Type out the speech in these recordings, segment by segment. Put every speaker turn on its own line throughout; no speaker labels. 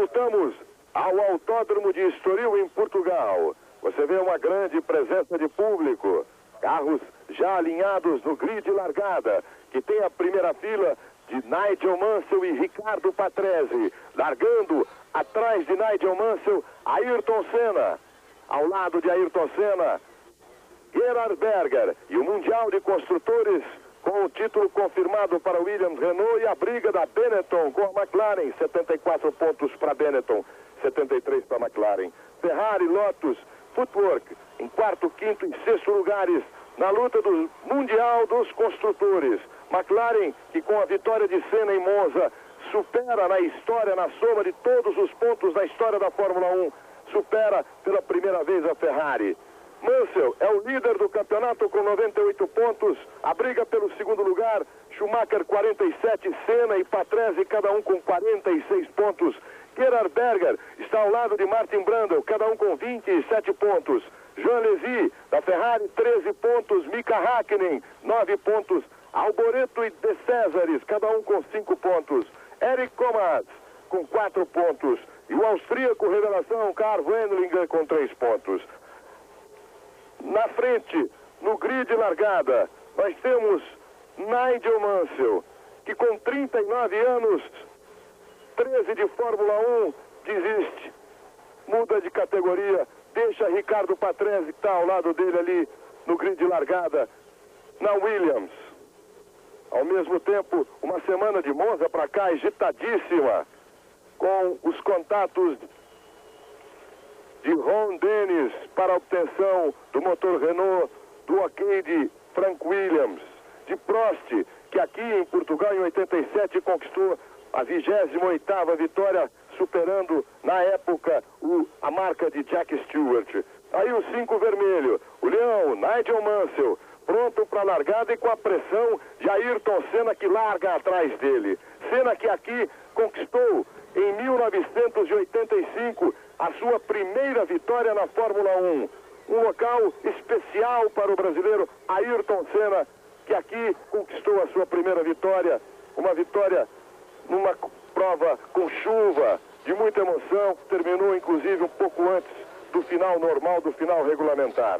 voltamos ao Autódromo de Estoril, em Portugal. Você vê uma grande presença de público. Carros já alinhados no grid de largada, que tem a primeira fila de Nigel Mansell e Riccardo Patrese. Largando atrás de Nigel Mansell, Ayrton Senna. Ao lado de Ayrton Senna, Gerhard Berger. E o Mundial de Construtores com o título confirmado para Williams, Renault, e a briga da Benetton com a McLaren. 74 pontos para Benetton, 73 para a McLaren. Ferrari, Lotus, Footwork em quarto, quinto e sexto lugares na luta do Mundial dos Construtores. McLaren, que com a vitória de Senna em Monza, supera na história, na soma de todos os pontos da história da Fórmula 1, supera pela primeira vez a Ferrari. Mansell é o líder do campeonato com 98 pontos, a briga pelo segundo lugar, Schumacher 47, Senna e Patrese, cada um com 46 pontos. Gerhard Berger está ao lado de Martin Brundle, cada um com 27 pontos. Jean Alesi, da Ferrari, 13 pontos. Mika Häkkinen, 9 pontos. Alboreto e De Cesaris, cada um com 5 pontos. Eric Komas, com 4 pontos. E o austríaco revelação, Karl Wendlinger, com 3 pontos. Na frente, no grid de largada, nós temos Nigel Mansell, que com 39 anos, 13 de Fórmula 1, desiste, muda de categoria, deixa Riccardo Patrese, que está ao lado dele ali no grid de largada, na Williams. Ao mesmo tempo, uma semana de Monza para cá, agitadíssima, com os contatos de Ron Dennis para a obtenção do motor Renault, do ok de Frank Williams, de Prost, que aqui em Portugal em 87 conquistou a 28ª vitória, superando na época a marca de Jack Stewart. Aí o 5 vermelho, o leão, Nigel Mansell, pronto para a largada e com a pressão de Ayrton Senna, que larga atrás dele. Senna, que aqui conquistou em 1985 a sua primeira vitória na Fórmula 1. Um local especial para o brasileiro Ayrton Senna, que aqui conquistou a sua primeira vitória. Uma vitória numa prova com chuva, de muita emoção, que terminou inclusive um pouco antes do final normal, do final regulamentar.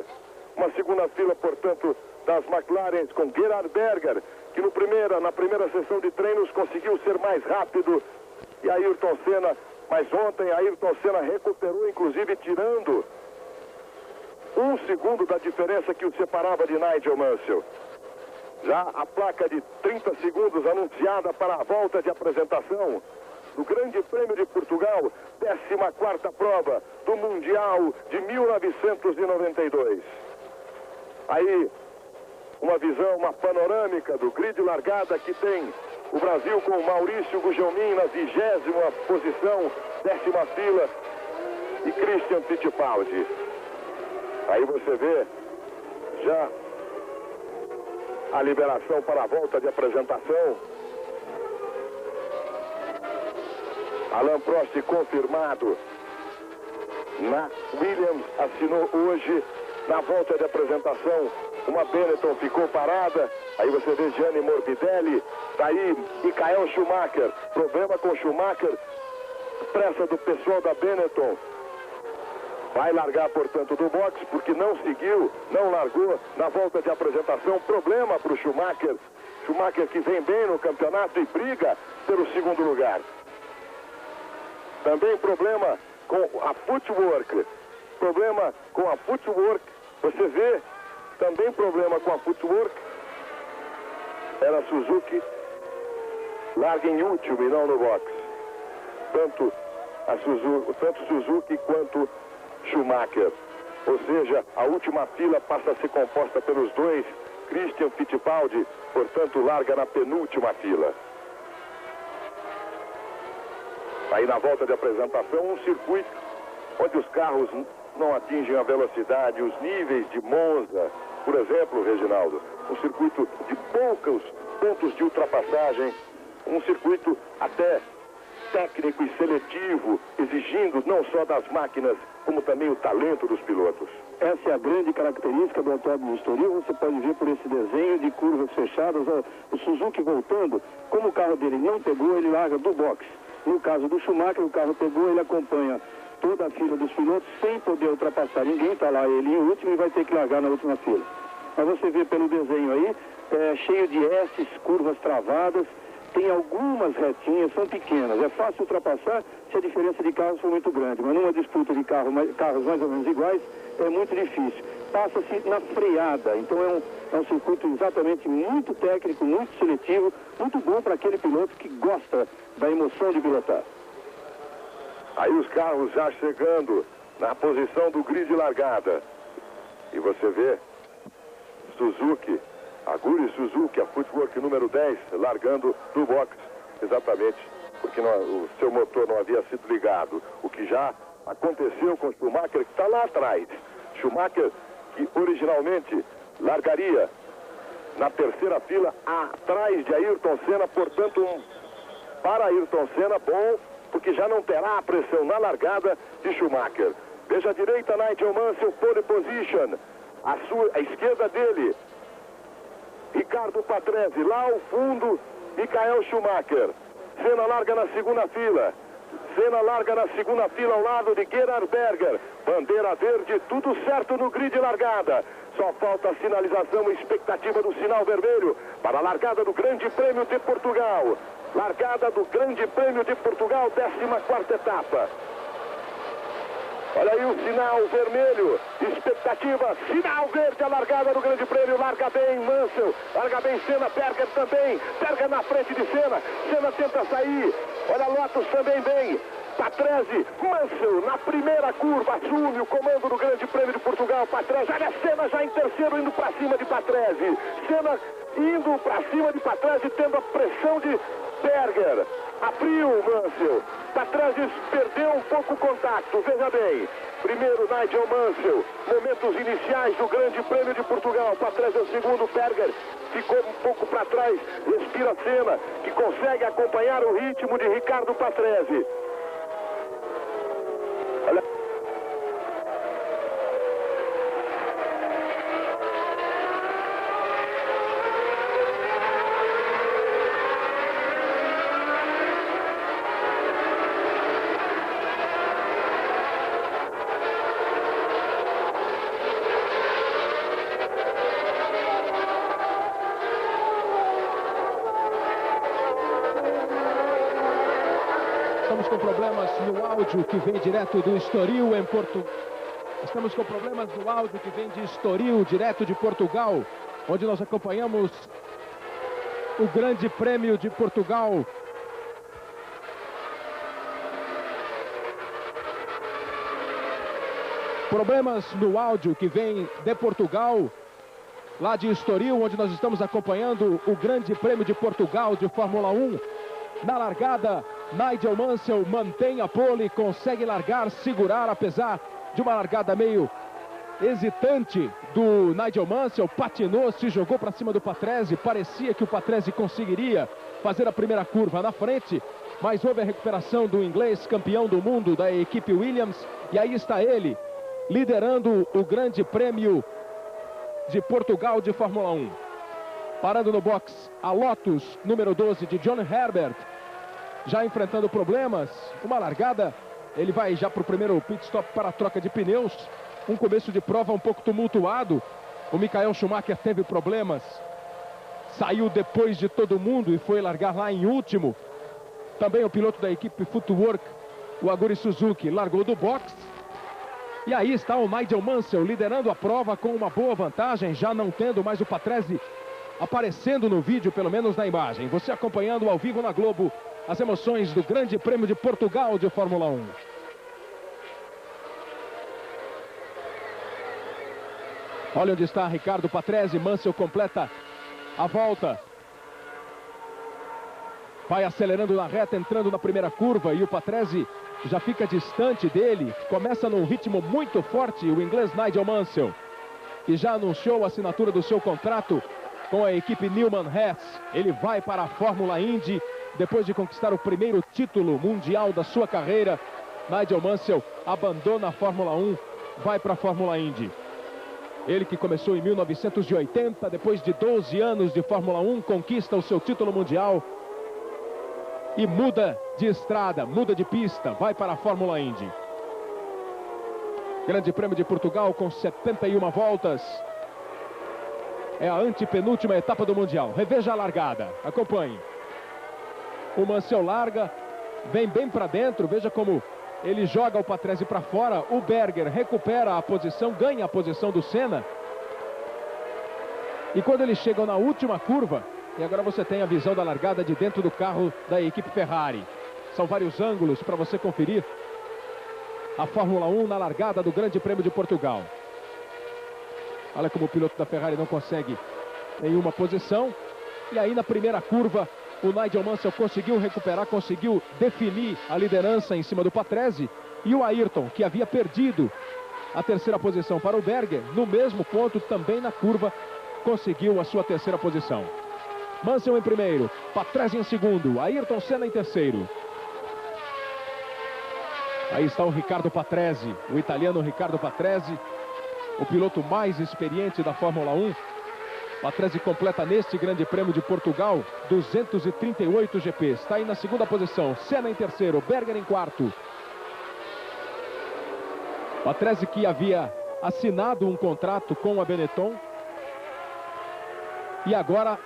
Uma segunda fila, portanto, das McLarens com Gerhard Berger, que na primeira sessão de treinos conseguiu ser mais rápido, e Ayrton Senna, mas ontem Ayrton Senna recuperou, inclusive tirando 1 segundo da diferença que o separava de Nigel Mansell. Já a placa de 30 segundos anunciada para a volta de apresentação do Grande Prêmio de Portugal, 14ª prova do Mundial de 1992. Aí, uma visão, uma panorâmica do grid largada, que tem o Brasil com o Maurício Gugelmin na 20ª posição, 10ª fila, e Christian Fittipaldi. Aí você vê já a liberação para a volta de apresentação. Alain Prost confirmado na Williams, assinou hoje na volta de apresentação. Uma Benetton ficou parada. Aí você vê Gianni Morbidelli, daí Michael Schumacher. Problema com Schumacher, pressa do pessoal da Benetton. Vai largar, portanto, do box, porque não seguiu, não largou na volta de apresentação. Problema para o Schumacher. Schumacher, que vem bem no campeonato e briga pelo segundo lugar. Também problema com a Footwork. Problema com a Footwork. Você vê, também problema com a Footwork. Era a Suzuki. Larga em último e não no box. Tanto Suzuki quanto Schumacher. Ou seja, a última fila passa a ser composta pelos dois. Christian Fittipaldi, portanto, larga na penúltima fila. Aí na volta de apresentação, um circuito onde os carros não atingem a velocidade, os níveis de Monza, por exemplo, Reginaldo. Um circuito de poucos pontos de ultrapassagem, um circuito até técnico e seletivo, exigindo não só das máquinas, como também o talento dos pilotos.
Essa é a grande característica do Autódromo de Estoril. Você pode ver por esse desenho de curvas fechadas, o Suzuki voltando, como o carro dele não pegou, ele larga do box. No caso do Schumacher, o carro pegou, ele acompanha toda a fila dos pilotos sem poder ultrapassar ninguém, está lá ele em último e vai ter que largar na última fila. Mas você vê pelo desenho aí, cheio de S's, curvas travadas, tem algumas retinhas, são pequenas. É fácil ultrapassar se a diferença de carros for muito grande, mas numa disputa de carros mais ou menos iguais, é muito difícil. Passa-se na freada, então é um circuito exatamente muito técnico, muito seletivo, muito bom para aquele piloto que gosta da emoção de pilotar.
Aí os carros já chegando na posição do grid de largada. E você vê Suzuki, Aguri Suzuki, a Footwork número 10, largando do box, exatamente porque o seu motor não havia sido ligado. O que já aconteceu com Schumacher, que está lá atrás. Schumacher, que originalmente largaria na terceira fila, atrás de Ayrton Senna, portanto, para Ayrton Senna, bom, porque já não terá a pressão na largada de Schumacher. Veja a direita, Nigel Mansell, pole position. A esquerda dele, Ricardo Patrese. Lá ao fundo, Michael Schumacher. Senna larga na segunda fila. Senna larga na segunda fila ao lado de Gerhard Berger. Bandeira verde, tudo certo no grid de largada. Só falta a sinalização e expectativa do sinal vermelho para a largada do Grande Prêmio de Portugal. Largada do Grande Prêmio de Portugal, 14ª etapa. Olha aí o sinal vermelho, expectativa, sinal verde, a largada do Grande Prêmio. Larga bem Mansell, larga bem Senna, Berger também. Berger na frente de Senna, Senna tenta sair. Olha Lotus também bem. Patrese, Mansell na primeira curva, assume o comando do Grande Prêmio de Portugal. Patrese, olha Senna já em terceiro, indo para cima de Patrese. Senna indo para cima de Patrese, tendo a pressão de Berger. Abriu Mansell. Patrese perdeu um pouco o contato, veja bem. Primeiro Nigel Mansell, momentos iniciais do Grande Prêmio de Portugal. Patrese é o segundo, Berger ficou um pouco para trás. Respira Senna, que consegue acompanhar o ritmo de Ricardo Patrese. Olha.
Estamos com problemas no áudio que vem direto do Estoril em Portugal. Estamos com problemas no áudio que vem de Estoril, direto de Portugal, onde nós acompanhamos o Grande Prêmio de Portugal. Problemas no áudio que vem de Portugal, lá de Estoril, onde nós estamos acompanhando o Grande Prêmio de Portugal de Fórmula 1. Na largada, Nigel Mansell mantém a pole, consegue largar, segurar, apesar de uma largada meio hesitante do Nigel Mansell. Patinou, se jogou para cima do Patrese, parecia que o Patrese conseguiria fazer a primeira curva na frente, mas houve a recuperação do inglês, campeão do mundo da equipe Williams, e aí está ele, liderando o Grande Prêmio de Portugal de Fórmula 1. Parando no box, a Lotus, número 12, de John Herbert, já enfrentando problemas. Uma largada, ele vai já para o primeiro pit stop para a troca de pneus. Um começo de prova um pouco tumultuado. O Michael Schumacher teve problemas, saiu depois de todo mundo e foi largar lá em último. Também o piloto da equipe Footwork, o Aguri Suzuki, largou do box. E aí está o Nigel Mansell liderando a prova com uma boa vantagem, já não tendo mais o Patrese aparecendo no vídeo, pelo menos na imagem. Você acompanhando ao vivo na Globo as emoções do Grande Prêmio de Portugal de Fórmula 1. Olha onde está Ricardo Patrese. Mansell completa a volta. Vai acelerando na reta, entrando na primeira curva, e o Patrese já fica distante dele. Começa num ritmo muito forte o inglês Nigel Mansell, que já anunciou a assinatura do seu contrato com a equipe Newman Haas. Ele vai para a Fórmula Indy depois de conquistar o primeiro título mundial da sua carreira. Nigel Mansell abandona a Fórmula 1, vai para a Fórmula Indy. Ele que começou em 1980, depois de 12 anos de Fórmula 1, conquista o seu título mundial e muda de estrada, muda de pista, vai para a Fórmula Indy. Grande Prêmio de Portugal com 71 voltas. É a antepenúltima etapa do Mundial. Reveja a largada, acompanhe. O Mansell larga, vem bem para dentro, veja como ele joga o Patrese para fora. O Berger recupera a posição, ganha a posição do Senna. E quando eles chegam na última curva, e agora você tem a visão da largada de dentro do carro da equipe Ferrari. São vários ângulos para você conferir a Fórmula 1 na largada do Grande Prêmio de Portugal. Olha como o piloto da Ferrari não consegue nenhuma posição. E aí na primeira curva, o Nigel Mansell conseguiu recuperar, conseguiu definir a liderança em cima do Patrese. E o Ayrton, que havia perdido a terceira posição para o Berger, no mesmo ponto, também na curva, conseguiu a sua terceira posição. Mansell em primeiro, Patrese em segundo, Ayrton Senna em terceiro. Aí está o Riccardo Patrese, o italiano Riccardo Patrese, o piloto mais experiente da Fórmula 1. Patrese completa neste Grande Prêmio de Portugal 238 GPs. Está aí na segunda posição. Senna em terceiro, Berger em quarto. Patrese que havia assinado um contrato com a Benetton. E agora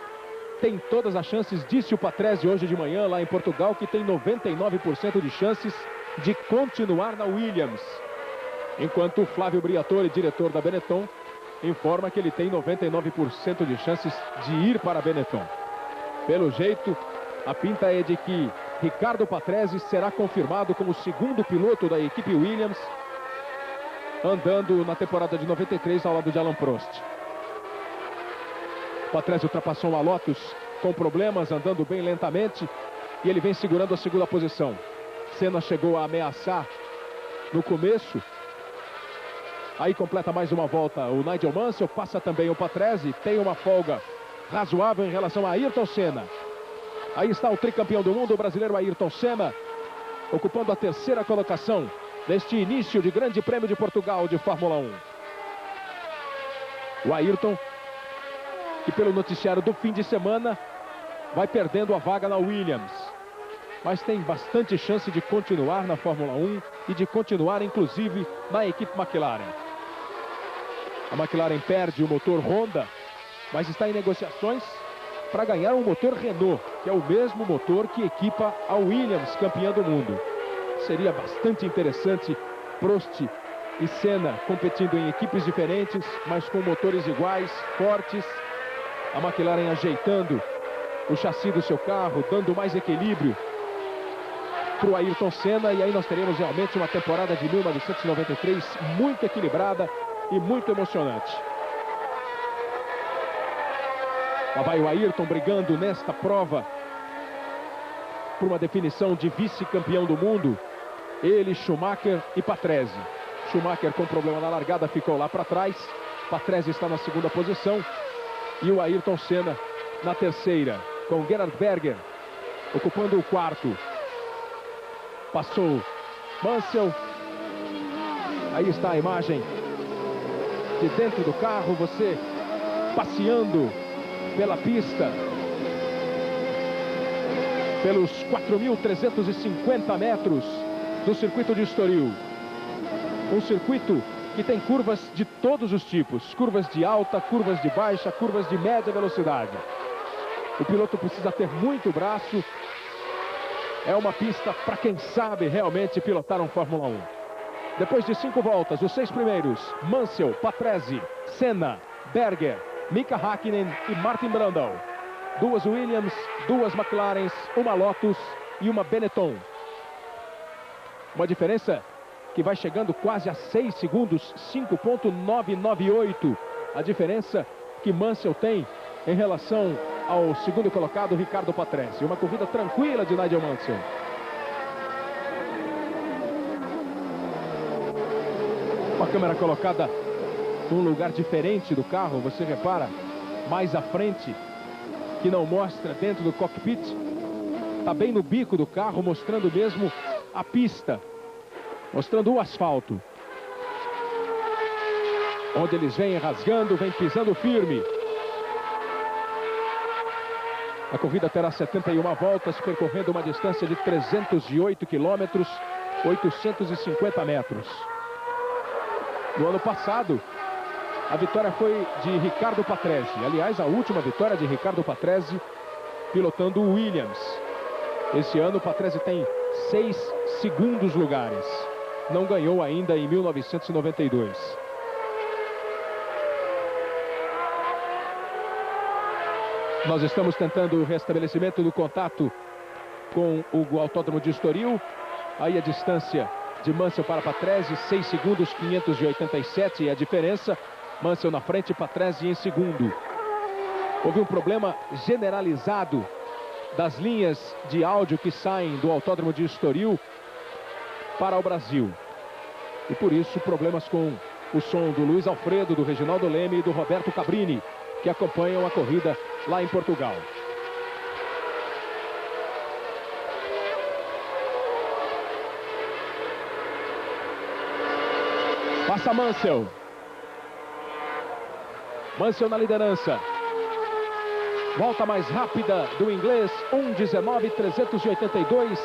tem todas as chances, disse o Patrese hoje de manhã lá em Portugal, que tem 99% de chances de continuar na Williams. Enquanto o Flávio Briatore, diretor da Benetton, informa que ele tem 99% de chances de ir para a Benetton. Pelo jeito, a pinta é de que Riccardo Patrese será confirmado como segundo piloto da equipe Williams, andando na temporada de 93 ao lado de Alain Prost. Patrese ultrapassou uma Lotus com problemas, andando bem lentamente, e ele vem segurando a segunda posição. Senna chegou a ameaçar no começo. Aí completa mais uma volta o Nigel Mansell, passa também o Patrese, tem uma folga razoável em relação a Ayrton Senna. Aí está o tricampeão do mundo, o brasileiro Ayrton Senna, ocupando a terceira colocação neste início de Grande Prêmio de Portugal de Fórmula 1. O Ayrton, que pelo noticiário do fim de semana vai perdendo a vaga na Williams, mas tem bastante chance de continuar na Fórmula 1 e de continuar inclusive na equipe McLaren. A McLaren perde o motor Honda, mas está em negociações para ganhar um motor Renault, que é o mesmo motor que equipa a Williams, campeã do mundo. Seria bastante interessante Prost e Senna competindo em equipes diferentes, mas com motores iguais, fortes. A McLaren ajeitando o chassi do seu carro, dando mais equilíbrio para o Ayrton Senna, e aí nós teremos realmente uma temporada de 1993 muito equilibrada e muito emocionante. Lá vai o Ayrton brigando nesta prova por uma definição de vice-campeão do mundo. Ele, Schumacher e Patrese. Schumacher com problema na largada ficou lá para trás. Patrese está na segunda posição. E o Ayrton Senna na terceira, com Gerhard Berger ocupando o quarto. Passou Mansell. Aí está a imagem de dentro do carro, você passeando pela pista, pelos 4.350 metros do circuito de Estoril. Um circuito que tem curvas de todos os tipos, curvas de alta, curvas de baixa, curvas de média velocidade. O piloto precisa ter muito braço. É uma pista para quem sabe realmente pilotar um Fórmula 1. Depois de 5 voltas, os 6 primeiros, Mansell, Patrese, Senna, Berger, Mika Häkkinen e Martin Brundle. 2 Williams, 2 McLarens, uma Lotus e uma Benetton. Uma diferença que vai chegando quase a 6 segundos, 5.998. A diferença que Mansell tem em relação ao segundo colocado, Riccardo Patrese. Uma corrida tranquila de Nigel Mansell. Uma câmera colocada num lugar diferente do carro, você repara, mais à frente, que não mostra dentro do cockpit. Está bem no bico do carro, mostrando mesmo a pista, mostrando o asfalto, onde eles vêm rasgando, vêm pisando firme. A corrida terá 71 voltas, percorrendo uma distância de 308 quilômetros, 850 metros. No ano passado, a vitória foi de Ricardo Patrese. Aliás, a última vitória de Ricardo Patrese pilotando o Williams. Esse ano o Patrese tem 6 segundos lugares. Não ganhou ainda em 1992. Nós estamos tentando o restabelecimento do contato com o Autódromo de Estoril. Aí a distância de Mansell para Patrese, 6 segundos 587 é a diferença. Mansell na frente, Patrese em segundo. Houve um problema generalizado das linhas de áudio que saem do Autódromo de Estoril para o Brasil. E por isso problemas com o som do Luiz Alfredo, do Reginaldo Leme e do Roberto Cabrini, que acompanham a corrida lá em Portugal. Passa Mansell. Mansell na liderança. Volta mais rápida do inglês, 1:19.382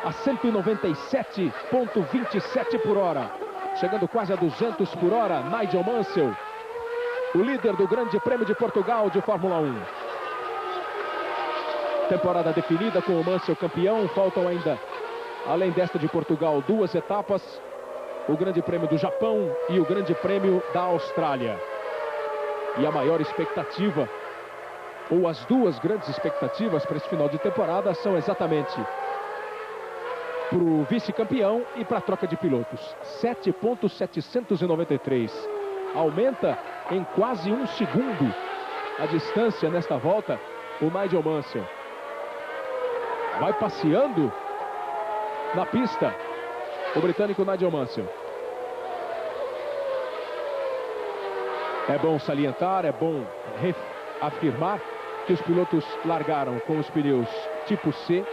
a 197,27 por hora. Chegando quase a 200 por hora, Nigel Mansell, o líder do Grande Prêmio de Portugal de Fórmula 1. Temporada definida com o Mansell campeão. Faltam ainda, além desta de Portugal, 2 etapas. O Grande Prêmio do Japão e o Grande Prêmio da Austrália. E a maior expectativa, ou as duas grandes expectativas para esse final de temporada, são exatamente para o vice-campeão e para a troca de pilotos. 7,793. Aumenta em quase 1 segundo a distância nesta volta o Nigel Mansell. Vai passeando na pista o britânico Nigel Mansell. É bom salientar, é bom afirmar que os pilotos largaram com os pneus tipo C.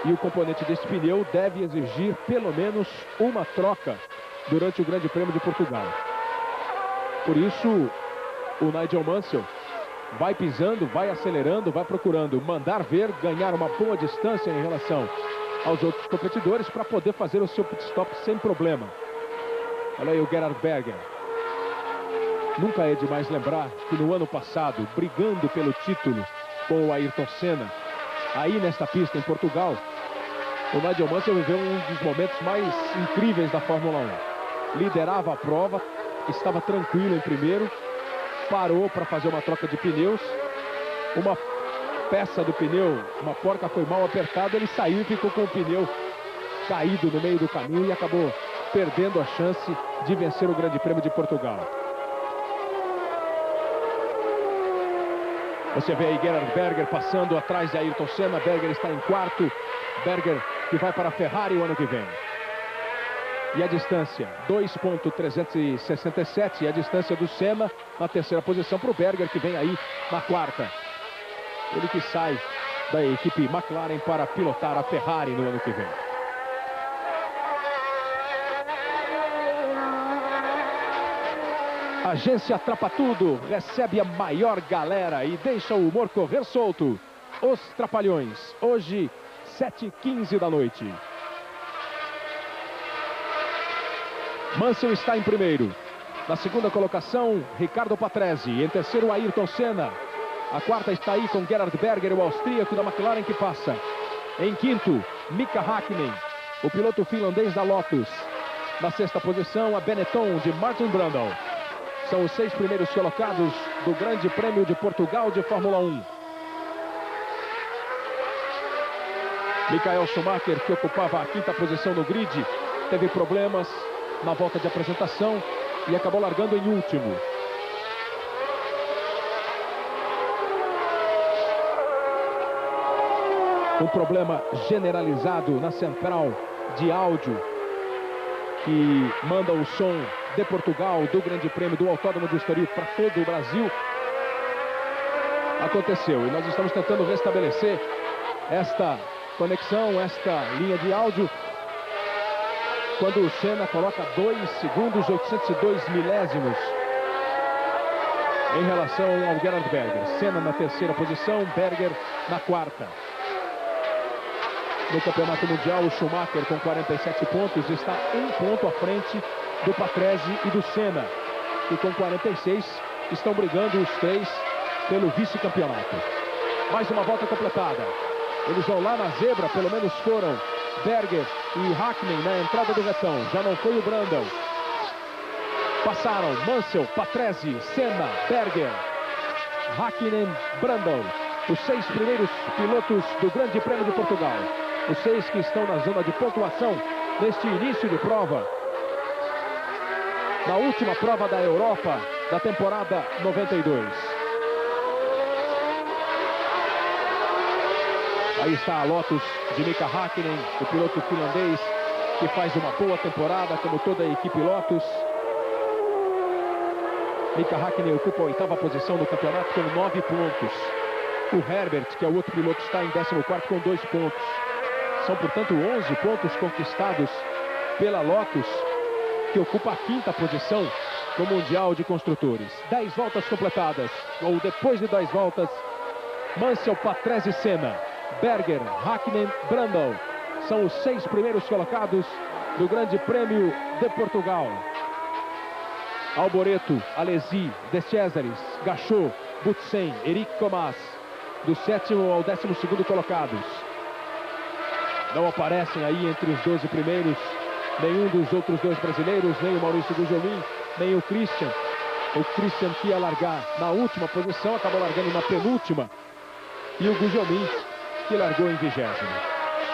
E o componente desse pneu deve exigir pelo menos uma troca durante o Grande Prêmio de Portugal. Por isso, o Nigel Mansell vai pisando, vai acelerando, vai procurando mandar ver, ganhar uma boa distância em relação aos outros competidores para poder fazer o seu pit stop sem problema. Olha aí o Gerhard Berger. Nunca é demais lembrar que no ano passado, brigando pelo título com o Ayrton Senna, aí nesta pista em Portugal, o Nigel Mansell viveu um dos momentos mais incríveis da Fórmula 1. Liderava a prova, estava tranquilo em primeiro, parou para fazer uma troca de pneus. Uma peça do pneu, uma porca foi mal apertada, ele saiu e ficou com o pneu caído no meio do caminho e acabou perdendo a chance de vencer o Grande Prêmio de Portugal. Você vê aí Gerhard Berger passando atrás de Ayrton Senna. Berger está em quarto. Berger que vai para a Ferrari o ano que vem. E a distância, 2,367. E a distância do Senna na terceira posição para o Berger, que vem aí na quarta. Ele que sai da equipe McLaren para pilotar a Ferrari no ano que vem. Agência Trapatudo recebe a maior galera e deixa o humor correr solto. Os Trapalhões, hoje, 7h15 da noite. Mansell está em primeiro. Na segunda colocação, Ricardo Patrese. Em terceiro, Ayrton Senna. A quarta está aí com Gerhard Berger, o austríaco da McLaren, que passa. Em quinto, Mika Häkkinen, o piloto finlandês da Lotus. Na sexta posição, a Benetton de Martin Brundle. São os 6 primeiros colocados do Grande Prêmio de Portugal de Fórmula 1. Michael Schumacher, que ocupava a quinta posição no grid, teve problemas na volta de apresentação e acabou largando em último. Um problema generalizado na central de áudio que manda o som de Portugal, do Grande Prêmio do Autódromo de Estoril para todo o Brasil, aconteceu. E nós estamos tentando restabelecer esta conexão, esta linha de áudio, quando o Senna coloca 2 segundos 802 milésimos em relação ao Gerhard Berger. Senna na terceira posição, Berger na quarta. No Campeonato Mundial, o Schumacher, com 47 pontos, está um ponto à frente do Patrese e do Senna, e com 46 estão brigando os três pelo vice-campeonato. Mais uma volta completada. Eles vão lá na zebra, pelo menos foram Berger e Hakkinen na entrada do retão. Já não foi o Brundle. Passaram Mansell, Patrese, Senna, Berger, Hakkinen, Brundle. Os 6 primeiros pilotos do Grande Prêmio de Portugal. Os 6 que estão na zona de pontuação neste início de prova. Na última prova da Europa da temporada 92. Aí está a Lotus de Mika Hakkinen, o piloto finlandês, que faz uma boa temporada, como toda a equipe Lotus. Mika Hakkinen ocupa a 8ª posição no campeonato com 9 pontos. O Herbert, que é o outro piloto, está em 14º com 2 pontos. São, portanto, 11 pontos conquistados pela Lotus, que ocupa a 5ª posição no Mundial de Construtores. 10 voltas completadas, ou depois de 10 voltas, Mansell, Patrese e Senna, Berger, Hakkinen, Brundle são os 6 primeiros colocados do Grande Prêmio de Portugal. Alboreto, Alesi, De Cesaris, Gachot, Butsen, Eric Thomas, do 7º ao 12º colocados. Não aparecem aí entre os 12 primeiros nenhum dos outros 2 brasileiros, nem o Maurício Gugelmin, nem o Christian. O Christian que ia largar na última posição, acabou largando na penúltima. E o Gugelmin, que largou em 20º.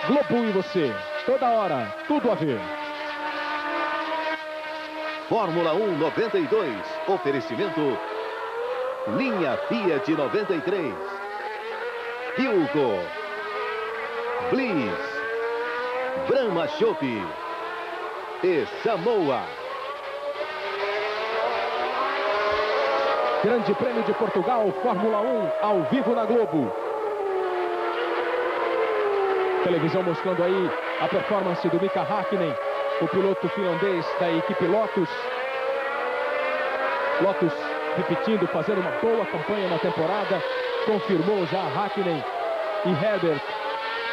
Globo e você, toda hora, tudo a ver.
Fórmula 1 92, oferecimento linha Fiat 93, Hilco, Bliss, Brahma Chopp e Samoa.
Grande Prêmio de Portugal, Fórmula 1, ao vivo na Globo. Televisão mostrando aí a performance do Mika Hakkinen, o piloto finlandês da equipe Lotus. Lotus repetindo, fazendo uma boa campanha na temporada. Confirmou já Hakkinen e Herbert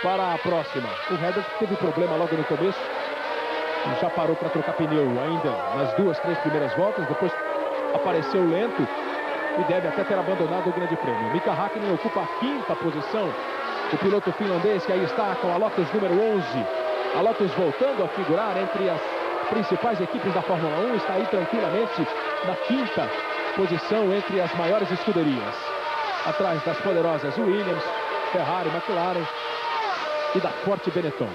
para a próxima. O Herbert teve problema logo no começo. Já parou para trocar pneu ainda nas 2, 3 primeiras voltas. Depois apareceu lento e deve até ter abandonado o Grande Prêmio. Mika Hakkinen ocupa a 5ª posição. O piloto finlandês que aí está com a Lotus número 11. A Lotus voltando a figurar entre as principais equipes da Fórmula 1. Está aí tranquilamente na 5ª posição entre as maiores escuderias. Atrás das poderosas Williams, Ferrari, McLaren e da forte Benetton.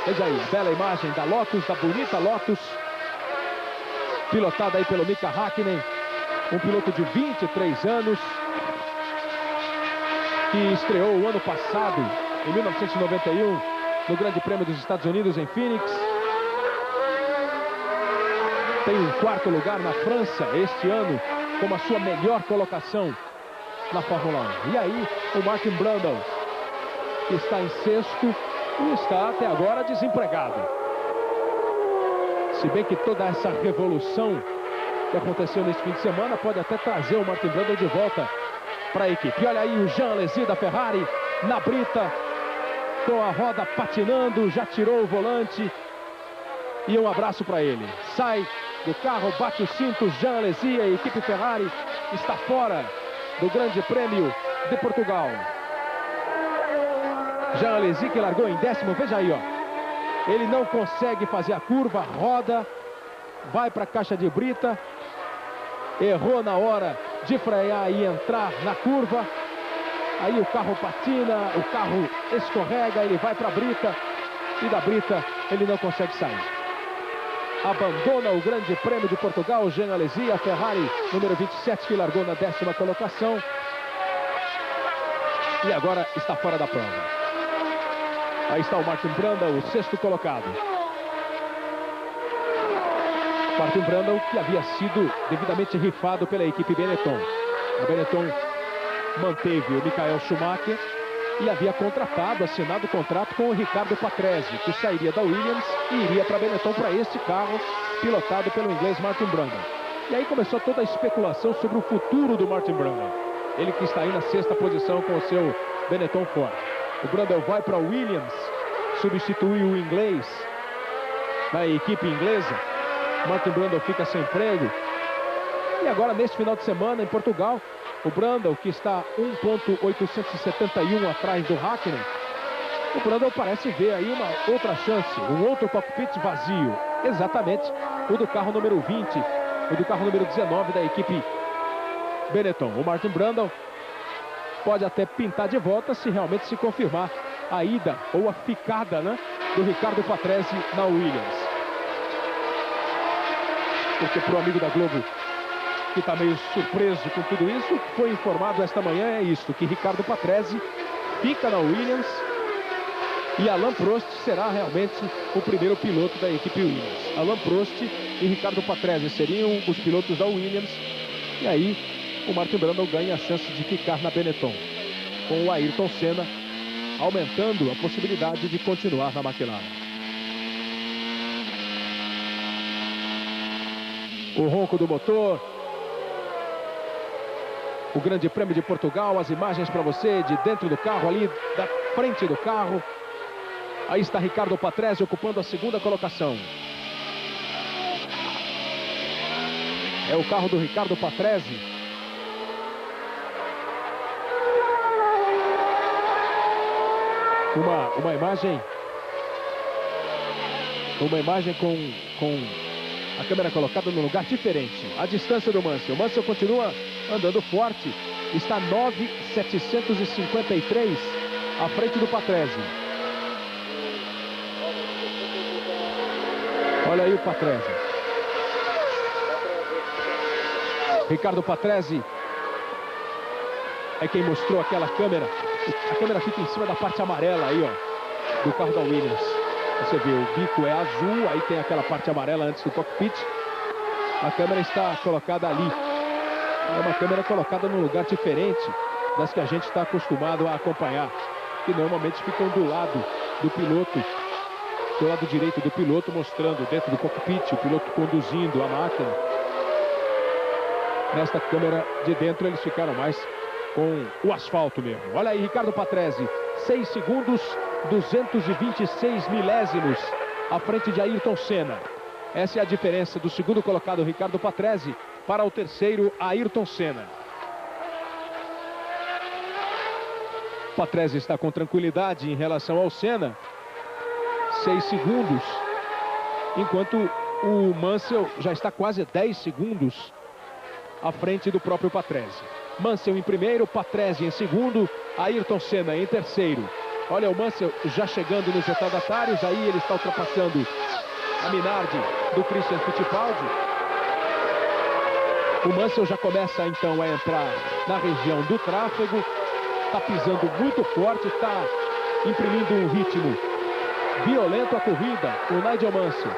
Veja aí a bela imagem da Lotus, da bonita Lotus, pilotada aí pelo Mika Hakkinen, um piloto de 23 anos, que estreou o ano passado, em 1991, no Grande Prêmio dos Estados Unidos em Phoenix. Tem um 4º lugar na França este ano, como a sua melhor colocação na Fórmula 1. E aí o Martin Brundle, que está em 6º e está até agora desempregado. Se bem que toda essa revolução que aconteceu nesse fim de semana pode até trazer o Martin Brundle de volta para a equipe. E olha aí o Jean Alesi da Ferrari na brita, com a roda patinando, já tirou o volante. E um abraço para ele. Sai do carro, bate o cinto, Jean Alesi, a equipe Ferrari está fora do Grande Prêmio de Portugal. Jean Alesi que largou em 10º, veja aí, ó. Ele não consegue fazer a curva, roda, vai para a caixa de brita, errou na hora de frear e entrar na curva. Aí o carro patina, o carro escorrega, ele vai para a brita e da brita ele não consegue sair. Abandona o Grande Prêmio de Portugal, Jean Alesi, a Ferrari número 27, que largou na 10ª colocação. E agora está fora da prova. Aí está o Martin Brundle, o 6º colocado. Martin Brundle que havia sido devidamente rifado pela equipe Benetton. A Benetton manteve o Michael Schumacher e havia contratado, assinado o contrato com o Ricardo Patrese, que sairia da Williams e iria para a Benetton para este carro, pilotado pelo inglês Martin Brundle. E aí começou toda a especulação sobre o futuro do Martin Brundle. Ele que está aí na 6ª posição com o seu Benetton Ford. O Brundle vai para Williams, substitui o inglês na equipe inglesa. Martin Brundle fica sem emprego. E agora, neste final de semana, em Portugal, o Brundle, que está 1.871 atrás do Hakkinen, o Brundle parece ver aí uma outra chance, um outro cockpit vazio. Exatamente o do carro número 20, o do carro número 19 da equipe Benetton. O Martin Brundle pode até pintar de volta se realmente se confirmar a ida ou a ficada, né, do Riccardo Patrese na Williams. Porque para o amigo da Globo, que está meio surpreso com tudo isso, foi informado esta manhã é isso, que Riccardo Patrese fica na Williams e Alain Prost será realmente o primeiro piloto da equipe Williams. Alain Prost e Riccardo Patrese seriam os pilotos da Williams, e aí o Martin Brundle ganha a chance de ficar na Benetton, com o Ayrton Senna aumentando a possibilidade de continuar na McLaren. O ronco do motor, o Grande Prêmio de Portugal, as imagens para você de dentro do carro, ali da frente do carro. Aí está Riccardo Patrese ocupando a 2ª colocação. É o carro do Riccardo Patrese. Uma imagem com a câmera colocada num lugar diferente. A distância do Mansell. O Mansell continua andando forte. Está 9.753 à frente do Patrese. Olha aí o Patrese. Riccardo Patrese é quem mostrou aquela câmera. A câmera fica em cima da parte amarela aí, ó, do carro da Williams. Você vê, o bico é azul, aí tem aquela parte amarela antes do cockpit. A câmera está colocada ali. É uma câmera colocada num lugar diferente das que a gente está acostumado a acompanhar, que normalmente ficam do lado do piloto, do lado direito do piloto, mostrando dentro do cockpit, o piloto conduzindo a máquina. Nesta câmera de dentro eles ficaram mais com o asfalto mesmo. Olha aí, Riccardo Patrese, 6 segundos, 226 milésimos à frente de Ayrton Senna. Essa é a diferença do 2º colocado, Riccardo Patrese, para o 3º, Ayrton Senna. Patrese está com tranquilidade em relação ao Senna, 6 segundos, enquanto o Mansell já está quase 10 segundos à frente do próprio Patrese. Mansell em primeiro, Patrese em segundo, Ayrton Senna em terceiro. Olha o Mansell já chegando nos retardatários, aí ele está ultrapassando a Minardi do Christian Fittipaldi. O Mansell já começa então a entrar na região do tráfego, está pisando muito forte, está imprimindo um ritmo violento à corrida, o Nigel Mansell,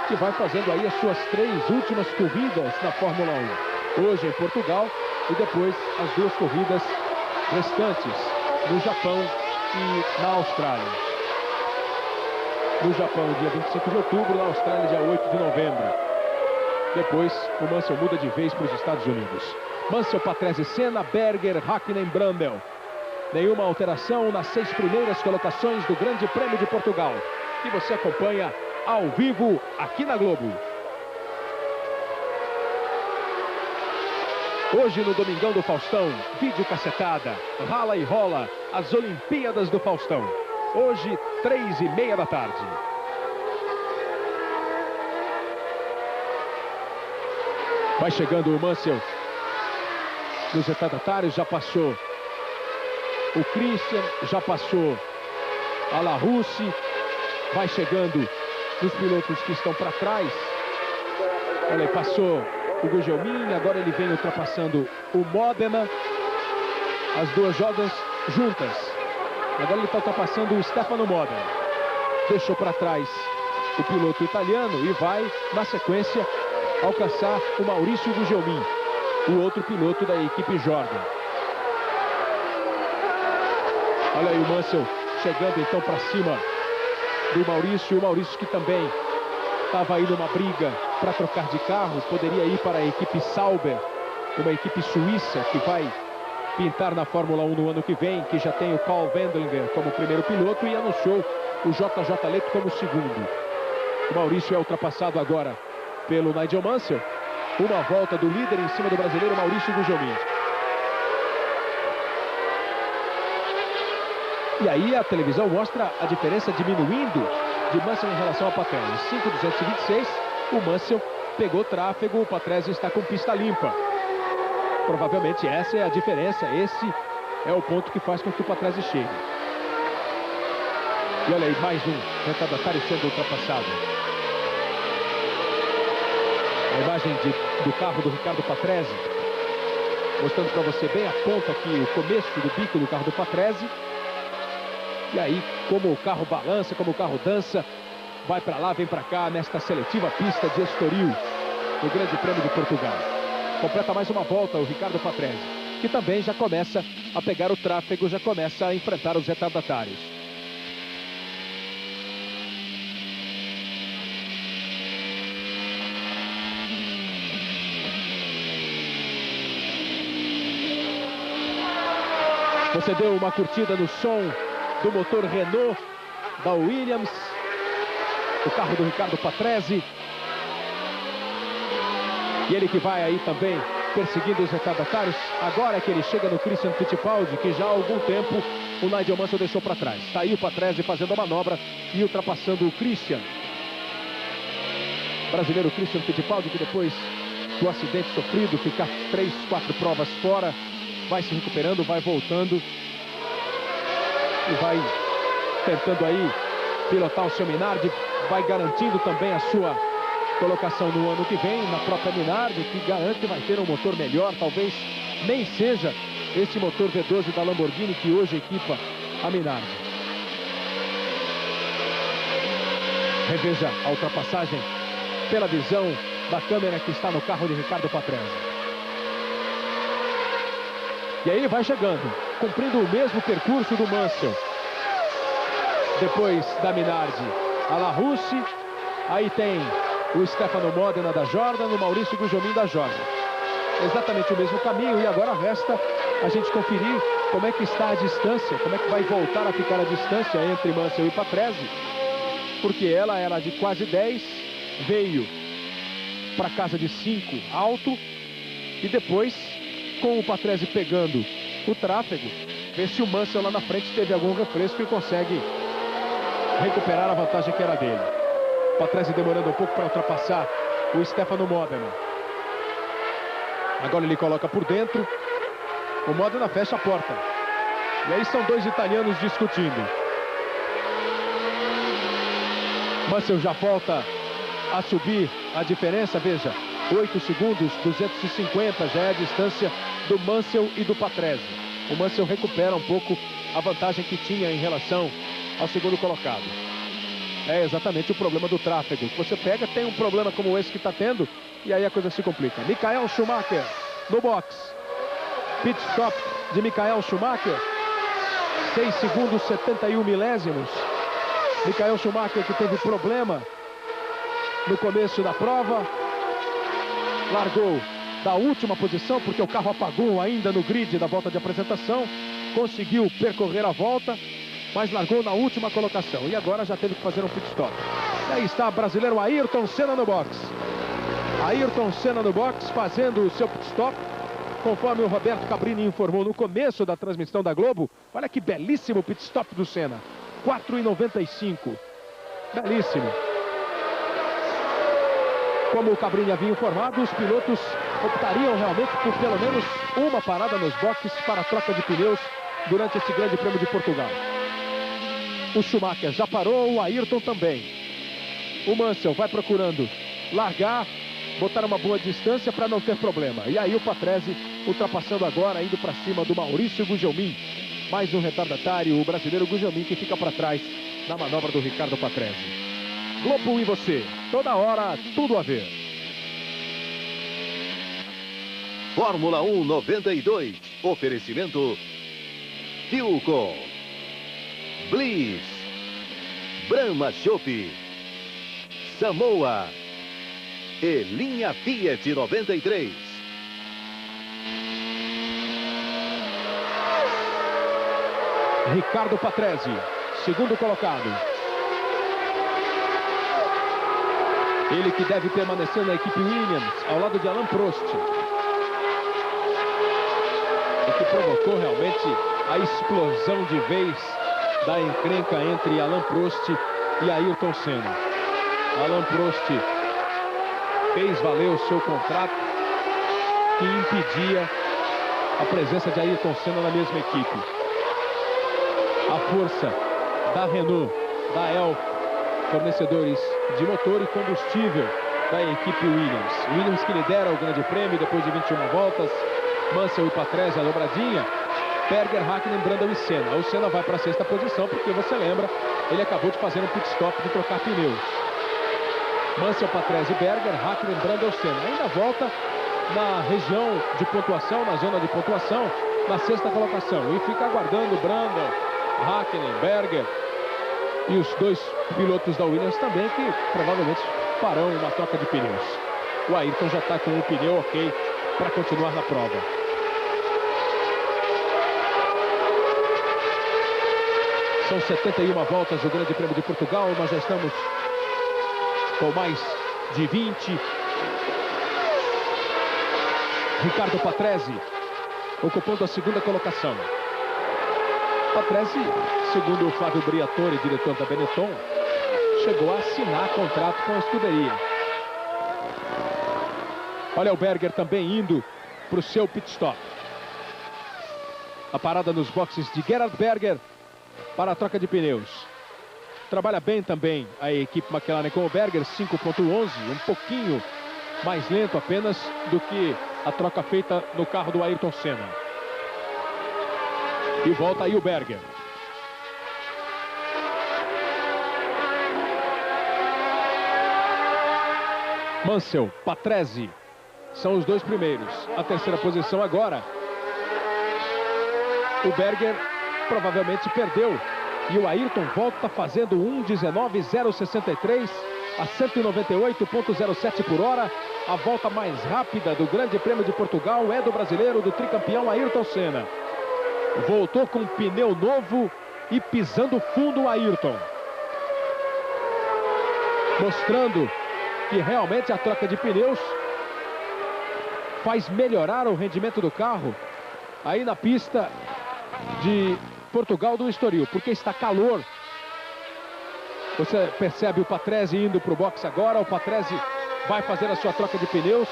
que vai fazendo aí as suas 3 últimas corridas na Fórmula 1. Hoje em Portugal e depois as 2 corridas restantes no Japão e na Austrália. No Japão, dia 25 de outubro, na Austrália, dia 8 de novembro. Depois, o Mansell muda de vez para os Estados Unidos. Mansell, Patrese, Senna, Berger, Hakkinen, Brundle. Nenhuma alteração nas 6 primeiras colocações do Grande Prêmio de Portugal, que você acompanha ao vivo aqui na Globo. Hoje no Domingão do Faustão, vídeo cacetada, rala e rola, as Olimpíadas do Faustão. Hoje, 3h30 da tarde. Vai chegando o Mansell nos retardatários, já passou o Christian, já passou a Larousse, vai chegando nos pilotos que estão para trás. Olha aí, passou o Gugelmin, agora ele vem ultrapassando o Modena, as 2 Jordans juntas. Agora ele está ultrapassando o Stefano Modena. Deixou para trás o piloto italiano e vai, na sequência, alcançar o Maurício Gugelmin, o outro piloto da equipe Jordan. Olha aí o Mansell chegando então para cima do Maurício. O Maurício que também estava aí numa briga para trocar de carro, poderia ir para a equipe Sauber, uma equipe suíça que vai pintar na Fórmula 1 no ano que vem, que já tem o Paul Wendlinger como primeiro piloto e anunciou o JJ Leto como segundo. O Maurício é ultrapassado agora pelo Nigel Mansell. Uma volta do líder em cima do brasileiro Maurício Gugelmin. E aí a televisão mostra a diferença diminuindo de Mansell em relação ao Patrese. 5.226, o Mansell pegou tráfego, o Patrese está com pista limpa. Provavelmente essa é a diferença, esse é o ponto que faz com que o Patrese chegue. E olha aí, mais um retardatário sendo ultrapassado. A imagem do carro do Ricardo Patrese, mostrando para você bem a ponta aqui, o começo do bico do carro do Patrese. E aí, como o carro balança, como o carro dança, vai para lá, vem para cá, nesta seletiva pista de Estoril, no Grande Prêmio de Portugal. Completa mais uma volta o Ricardo Patrese, que também já começa a pegar o tráfego, já começa a enfrentar os retardatários. Você deu uma curtida no som do motor Renault da Williams, o carro do Ricardo Patrese. E ele que vai aí também perseguindo os retardatários. Agora é que ele chega no Christian Fittipaldi, que já há algum tempo o Nigel Mansell deixou para trás. Está aí o Patrese fazendo a manobra e ultrapassando o Christian. O brasileiro Christian Fittipaldi, que depois do acidente sofrido, ficar 3, 4 provas fora, vai se recuperando, vai voltando e vai tentando aí pilotar o seu Minardi, vai garantindo também a sua colocação no ano que vem na própria Minardi, que garante que vai ter um motor melhor, talvez nem seja esse motor V12 da Lamborghini que hoje equipa a Minardi. Reveja a ultrapassagem pela visão da câmera que está no carro de Ricardo Patrese. E aí ele vai chegando, cumprindo o mesmo percurso do Mansell. Depois da Minardi, a La Russe, aí tem o Stefano Modena da Jordan, o Maurício Gugelmin da Jordan. Exatamente o mesmo caminho, e agora resta a gente conferir como é que está a distância, como é que vai voltar a ficar a distância entre Mansell e Patrese, porque ela era de quase 10, veio para casa de 5 alto, e depois, com o Patrese pegando o tráfego, ver se o Mansell lá na frente teve algum refresco e consegue recuperar a vantagem que era dele. O Patrese demorando um pouco para ultrapassar o Stefano Modena. Agora ele coloca por dentro, o Modena fecha a porta. E aí são dois italianos discutindo. Mansell já volta a subir a diferença, veja, 8 segundos, 250 já é a distância do Mansell e do Patrese. O Mansell recupera um pouco a vantagem que tinha em relação ao segundo colocado. É exatamente o problema do tráfego. Você pega, tem um problema como esse que está tendo, e aí a coisa se complica. Michael Schumacher no box. Pit stop de Michael Schumacher. 6 segundos, 71 milésimos. Michael Schumacher que teve problema no começo da prova. Largou da última posição, porque o carro apagou ainda no grid da volta de apresentação. Conseguiu percorrer a volta, mas largou na última colocação. E agora já teve que fazer um pit stop. E aí está o brasileiro Ayrton Senna no box. Ayrton Senna no box, fazendo o seu pit stop. Conforme o Roberto Cabrini informou no começo da transmissão da Globo. Olha que belíssimo pit stop do Senna. 4,95. Belíssimo. Como o Cabrini havia informado, os pilotos optariam realmente por pelo menos uma parada nos boxes para a troca de pneus durante esse Grande Prêmio de Portugal. O Schumacher já parou, o Ayrton também. O Mansell vai procurando largar, botar uma boa distância para não ter problema. E aí o Patrese ultrapassando agora, indo para cima do Maurício Gugelmin. Mais um retardatário, o brasileiro Gugelmin, que fica para trás na manobra do Ricardo Patrese. Globo e você, toda hora, tudo a ver.
Fórmula 1 92, oferecimento Philco, Bliss, Brahma Chopp, Samoa, e linha Fiat 93.
Ricardo Patrese, segundo colocado. Ele que deve permanecer na equipe Williams, ao lado de Alain Prost. O que provocou realmente a explosão de vez da encrenca entre Alain Prost e Ayrton Senna. Alain Prost fez valer o seu contrato que impedia a presença de Ayrton Senna na mesma equipe. A força da Renault, da Elf, fornecedores de motor e combustível da equipe Williams. Williams que lidera o grande prêmio depois de 21 voltas. Mansell e Patrese a dobradinha. Berger, Hakkinen, Brundle e Senna. O Senna vai para a 6ª posição porque, você lembra, ele acabou de fazer um pit stop de trocar pneus. Mansell, Patrese, Berger, Hakkinen, Brundle, Senna. Ainda volta na região de pontuação, na zona de pontuação, na 6ª colocação. E fica aguardando Brundle, Hakkinen, Berger e os dois pilotos da Williams também, que provavelmente farão uma troca de pneus. O Ayrton já está com o pneu ok para continuar na prova. São 71 voltas do Grande Prêmio de Portugal. Nós já estamos com mais de 20. Ricardo Patrese ocupando a 2ª colocação. Patrese, segundo o Flávio Briatore, diretor da Benetton, chegou a assinar contrato com a escuderia. Olha o Berger também indo para o seu pit stop. A parada nos boxes de Gerhard Berger para a troca de pneus. Trabalha bem também a equipe McLaren com o Berger, 5.11, um pouquinho mais lento apenas do que a troca feita no carro do Ayrton Senna. E volta aí o Berger. Mansell, Patrese são os dois primeiros. A 3ª posição agora. O Berger provavelmente perdeu. E o Ayrton volta fazendo 1:19.063 a 198,07 por hora. A volta mais rápida do Grande Prêmio de Portugal é do brasileiro, do tricampeão Ayrton Senna. Voltou com pneu novo e pisando fundo o Ayrton. Mostrando que realmente a troca de pneus faz melhorar o rendimento do carro aí na pista de Portugal do Estoril, porque está calor. Você percebe o Patrese indo para o box agora. O Patrese vai fazer a sua troca de pneus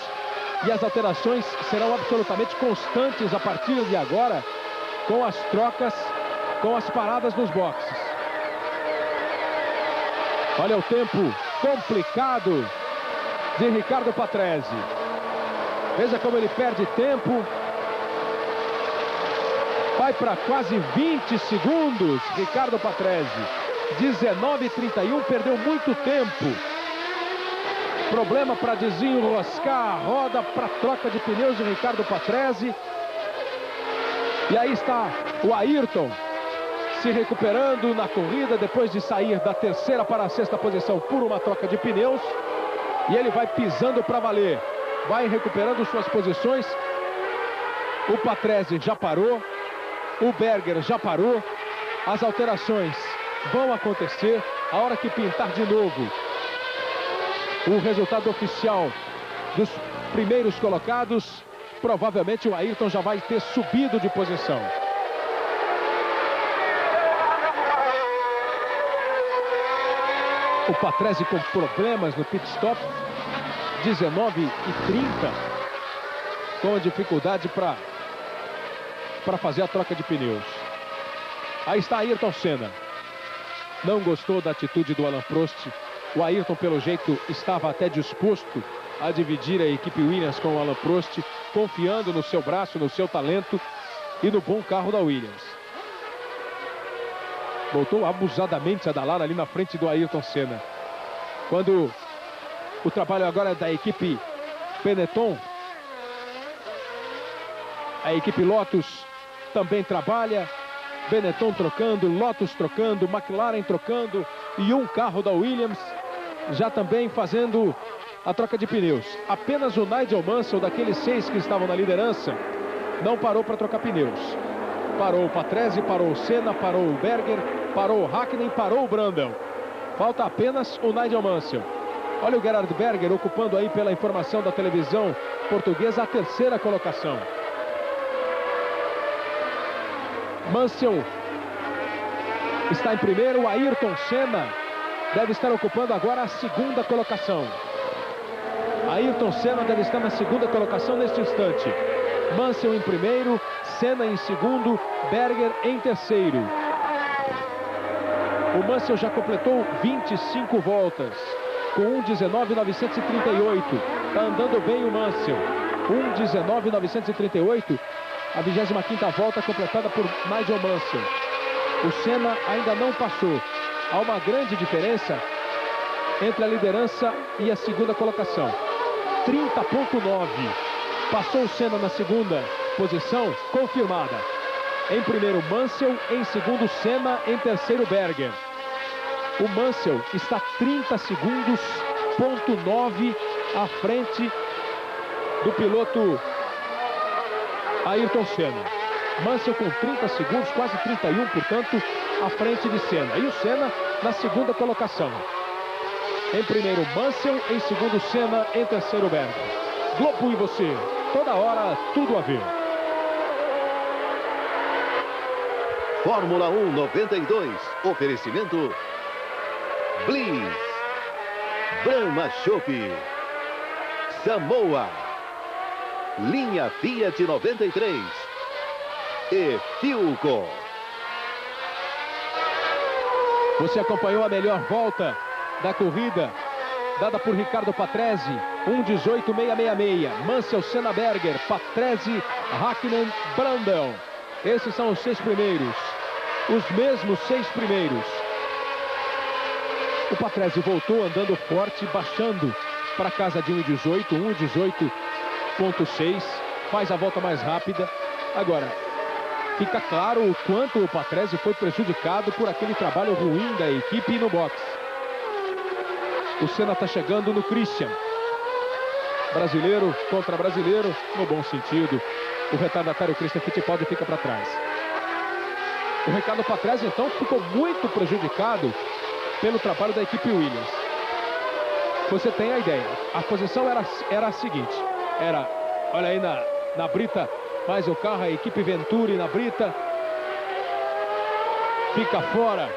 e as alterações serão absolutamente constantes a partir de agora, com as trocas, com as paradas nos boxes. Olha o tempo complicado de Ricardo Patrese. Veja como ele perde tempo. Vai para quase 20 segundos, Ricardo Patrese. 19:31, perdeu muito tempo. Problema para desenroscar a roda para troca de pneus de Ricardo Patrese. E aí está o Ayrton se recuperando na corrida depois de sair da 3ª para a 6ª posição por uma troca de pneus. E ele vai pisando para valer. Vai recuperando suas posições. O Patrese já parou. O Berger já parou. As alterações vão acontecer a hora que pintar de novo o resultado oficial dos primeiros colocados. Provavelmente o Ayrton já vai ter subido de posição. O Patrese com problemas no pit stop. 19:30, com dificuldade para fazer a troca de pneus. Aí está Ayrton Senna. Não gostou da atitude do Alain Prost. O Ayrton, pelo jeito, estava até disposto a dividir a equipe Williams com o Alain Prost, confiando no seu braço, no seu talento e no bom carro da Williams. Voltou abusadamente a dalar ali na frente do Ayrton Senna. Quando o trabalho agora é da equipe Benetton, a equipe Lotus também trabalha. Benetton trocando, Lotus trocando, McLaren trocando e um carro da Williams já também fazendo a troca de pneus. Apenas o Nigel Mansell, daqueles 6 que estavam na liderança, não parou para trocar pneus. Parou o Patrese, parou o Senna, parou o Berger, parou o Hakkinen, parou o Brundle. Falta apenas o Nigel Mansell. Olha o Gerhard Berger ocupando aí, pela informação da televisão portuguesa, a 3ª colocação. Mansell está em primeiro. O Ayrton Senna deve estar ocupando agora a 2ª colocação. Ayrton Senna deve estar na 2ª colocação neste instante. Mansell em primeiro, Senna em segundo, Berger em terceiro. O Mansell já completou 25 voltas, com 1:19.938. Está andando bem o Mansell. 1:19.938, a 25ª volta completada por Nigel Mansell. O Senna ainda não passou. Há uma grande diferença entre a liderança e a 2ª colocação. 30,9. Passou o Senna na 2ª posição, confirmada. Em primeiro, Mansell. Em segundo, Senna. Em terceiro, Berger. O Mansell está 30 segundos, ponto 9 à frente do piloto Ayrton Senna. Mansell com 30 segundos, quase 31, portanto, à frente de Senna. E o Senna na 2ª colocação. Em primeiro, Mansell. Em segundo, Senna. Em terceiro, Berger. Globo e você. Toda hora, tudo a ver.
Fórmula 1 92. Oferecimento Bliss, Brahma Chopp, Samoa, linha Fiat 93 e Philco.
Você acompanhou a melhor volta da corrida, dada por Ricardo Patrese, 1:18.666. Mansell, Senna, Berger, Patrese, Hakkinen, Brundle. Esses são os 6 primeiros. Os mesmos 6 primeiros. O Patrese voltou andando forte, baixando para casa de 1:18.6. Faz a volta mais rápida. Agora, fica claro o quanto o Patrese foi prejudicado por aquele trabalho ruim da equipe no box. O Senna está chegando no Christian. Brasileiro contra brasileiro, no bom sentido. O retardatário Christian Fittipaldi fica para trás. O Ricardo Patrese, então, ficou muito prejudicado pelo trabalho da equipe Williams. Você tem a ideia. A posição era a seguinte. Era, olha aí na brita, mais o carro, a equipe Venturi na brita. Fica fora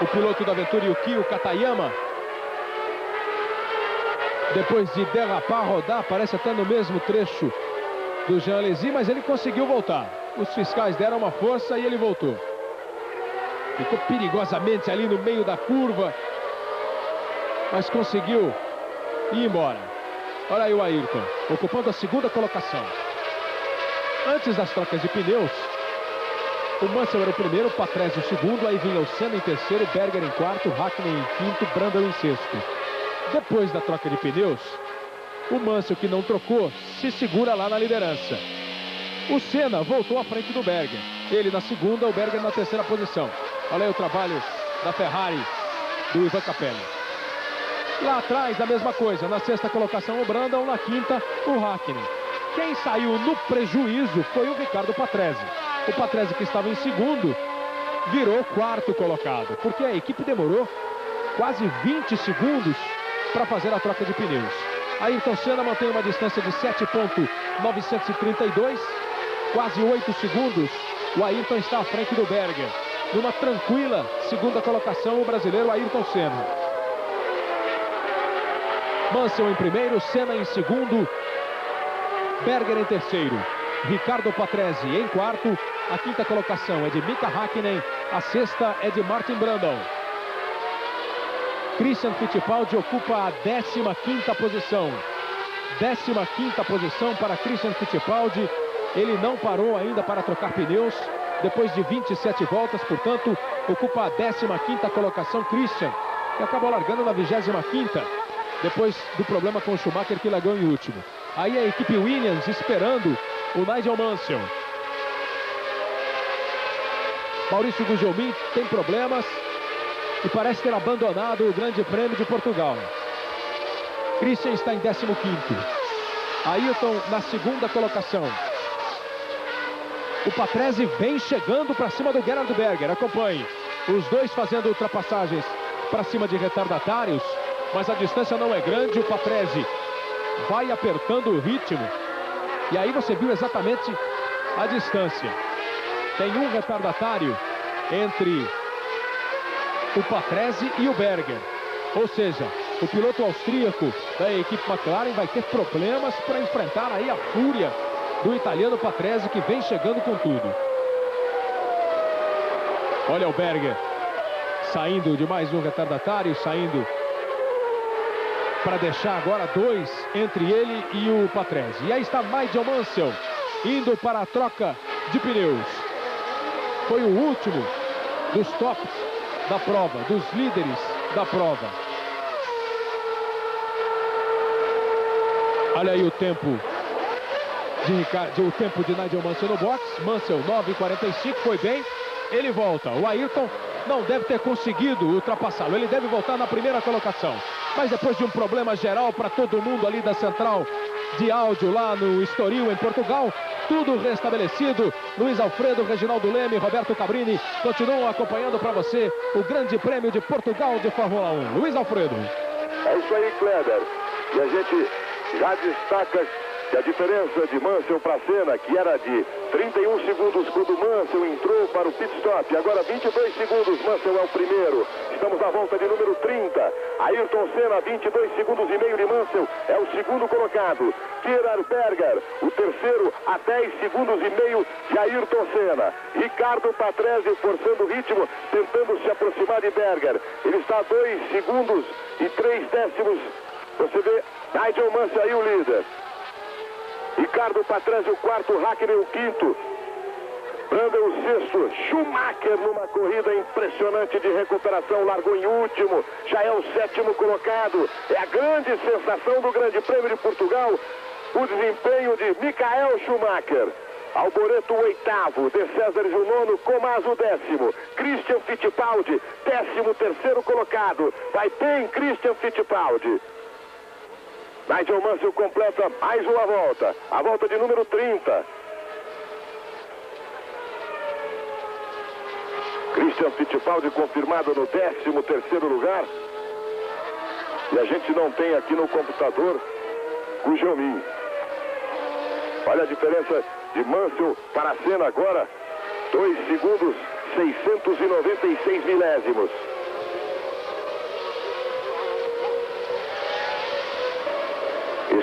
o piloto da Venturi, o Kyo Katayama. Depois de derrapar, rodar, parece até no mesmo trecho do Jean Alesi, mas ele conseguiu voltar. Os fiscais deram uma força e ele voltou. Ficou perigosamente ali no meio da curva, mas conseguiu ir embora. Olha aí o Ayrton, ocupando a 2ª colocação. Antes das trocas de pneus, o Mansell era o primeiro, o Patrese o segundo, aí vinha o Senna em terceiro, Berger em quarto, Hakkinen em quinto, Brundle em sexto. Depois da troca de pneus, o Mansell, que não trocou, se segura lá na liderança. O Senna voltou à frente do Berger. Ele na 2ª, o Berger na 3ª posição. Olha aí o trabalho da Ferrari, do Ivan Capelli. Lá atrás, a mesma coisa. Na 6ª colocação, o Brundle. Na 5ª, o Hakkinen. Quem saiu no prejuízo foi o Ricardo Patrese. O Patrese, que estava em 2º, virou 4º colocado. Porque a equipe demorou quase 20 segundos para fazer a troca de pneus. Ayrton Senna mantém uma distância de 7,932. Quase 8 segundos. O Ayrton está à frente do Berger. Numa tranquila 2ª colocação, o brasileiro Ayrton Senna. Mansell em primeiro, Senna em segundo, Berger em terceiro, Ricardo Patrese em quarto. A 5ª colocação é de Mika Hakkinen, a 6ª é de Martin Brundle. Christian Fittipaldi ocupa a 15ª posição. 15ª posição para Christian Fittipaldi. Ele não parou ainda para trocar pneus. Depois de 27 voltas, portanto, ocupa a 15ª colocação Christian, que acabou largando na 25ª, depois do problema com o Schumacher, que largou em último. Aí a equipe Williams esperando o Nigel Mansell. Maurício Gugelmin tem problemas. e parece ter abandonado o Grande Prêmio de Portugal. Christian está em 15º. Ayrton na segunda colocação. O Patrese vem chegando para cima do Gerhard Berger. Acompanhe. Os dois fazendo ultrapassagens para cima de retardatários, mas a distância não é grande. O Patrese vai apertando o ritmo. E aí você viu exatamente a distância. Tem um retardatário entre o Patrese e o Berger. Ou seja, o piloto austríaco da equipe McLaren vai ter problemas para enfrentar aí a fúria do italiano Patrese, que vem chegando com tudo. Olha o Berger saindo de mais um retardatário, saindo para deixar agora dois entre ele e o Patrese. E aí está Nigel Mansell indo para a troca de pneus. Foi o último dos tops da prova, dos líderes da prova. Olha aí o tempo o tempo de Nigel Mansell no box. Mansell 9,45, foi bem. Ele volta. O Ayrton não deve ter conseguido ultrapassá-lo. Ele deve voltar na primeira colocação. Mas depois de um problema geral para todo mundo ali da central de áudio lá no Estoril, em Portugal, tudo restabelecido. Luiz Alfredo, Reginaldo Leme, Roberto Cabrini continuam acompanhando para você o Grande Prêmio de Portugal de Fórmula 1. Luiz Alfredo.
É isso aí, Kleber. E a gente já destaca que a diferença de Mansell para Senna, que era de 31 segundos quando Mansell entrou para o pit stop, agora 22 segundos, Mansell é o primeiro. Estamos na volta de número 30. Ayrton Senna, 22 segundos e meio de Mansell, é o segundo colocado. Gerhard Berger, o terceiro, a 10 segundos e meio de Ayrton Senna. Ricardo Patrese forçando o ritmo, tentando se aproximar de Berger. Ele está a 2 segundos e 3 décimos. Você vê Nigel Mansell aí, o líder. Ricardo Patrese o quarto, Hakkinen o quinto, Brundle o sexto, Schumacher numa corrida impressionante de recuperação, largou em último, já é o sétimo colocado. É a grande sensação do Grande Prêmio de Portugal, o desempenho de Michael Schumacher. Alboreto o oitavo, De Cesaris o nono, Comas o décimo, Christian Fittipaldi, 13º colocado. Vai bem Christian Fittipaldi. Nigel Mansell completa mais uma volta, a volta de número 30. Christian Fittipaldi confirmado no 13º lugar. E a gente não tem aqui no computador o Gugelmin. Olha a diferença de Mansell para Senna agora, 2 segundos 696 milésimos.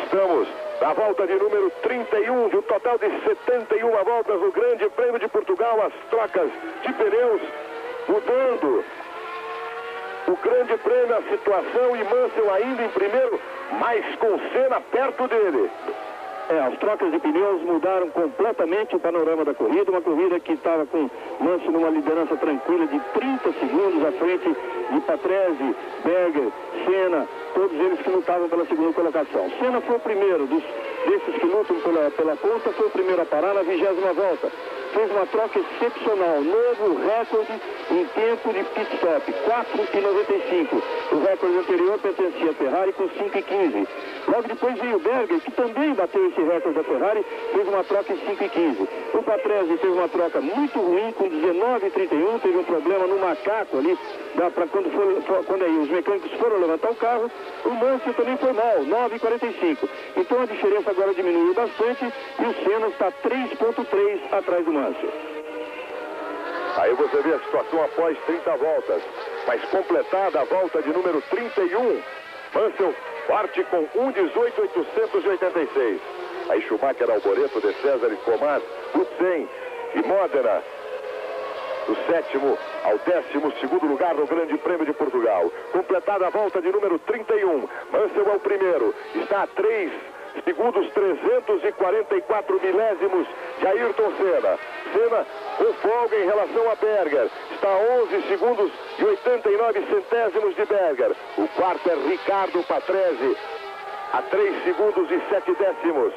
Estamos na volta de número 31, de um total de 71 voltas no Grande Prêmio de Portugal. As trocas de pneus mudando o Grande Prêmio, a situação, e Mansell ainda em primeiro, mas com Senna perto dele.
As trocas de pneus mudaram completamente o panorama da corrida. Uma corrida que estava com Mansell numa liderança tranquila de 30 segundos à frente de Patrese, Berger, Senna, todos eles que lutavam pela segunda colocação. Senna foi o primeiro desses que lutam pela ponta, foi o primeiro a parar na 20ª volta. Fez uma troca excepcional, novo recorde em tempo de pit stop, 4,95. O recorde anterior pertencia à Ferrari com 5,15. Logo depois veio o Berger, que também bateu esse recorde da Ferrari, fez uma troca em 5,15. O Patrese fez uma troca muito ruim com 19,31, teve um problema no macaco ali, quando aí os mecânicos foram levantar o carro. O Mansell também foi mal, 9,45. Então a diferença agora diminuiu bastante e o Senna está 3,3 atrás do Mansell.
Aí você vê a situação após 30 voltas, mas completada a volta de número 31, Mansell parte com 1,18,886. Aí Schumacher, Alboreto, De Cesaris, Comas, Lutsen e Modena, do 7º ao 12º lugar no Grande Prêmio de Portugal. Completada a volta de número 31, Mansell é o primeiro, está a 3 segundos 344 milésimos de Ayrton Senna. Senna com folga em relação a Berger, está a 11 segundos e 89 centésimos de Berger. O quarto é Ricardo Patrese, a 3 segundos e 7 décimos.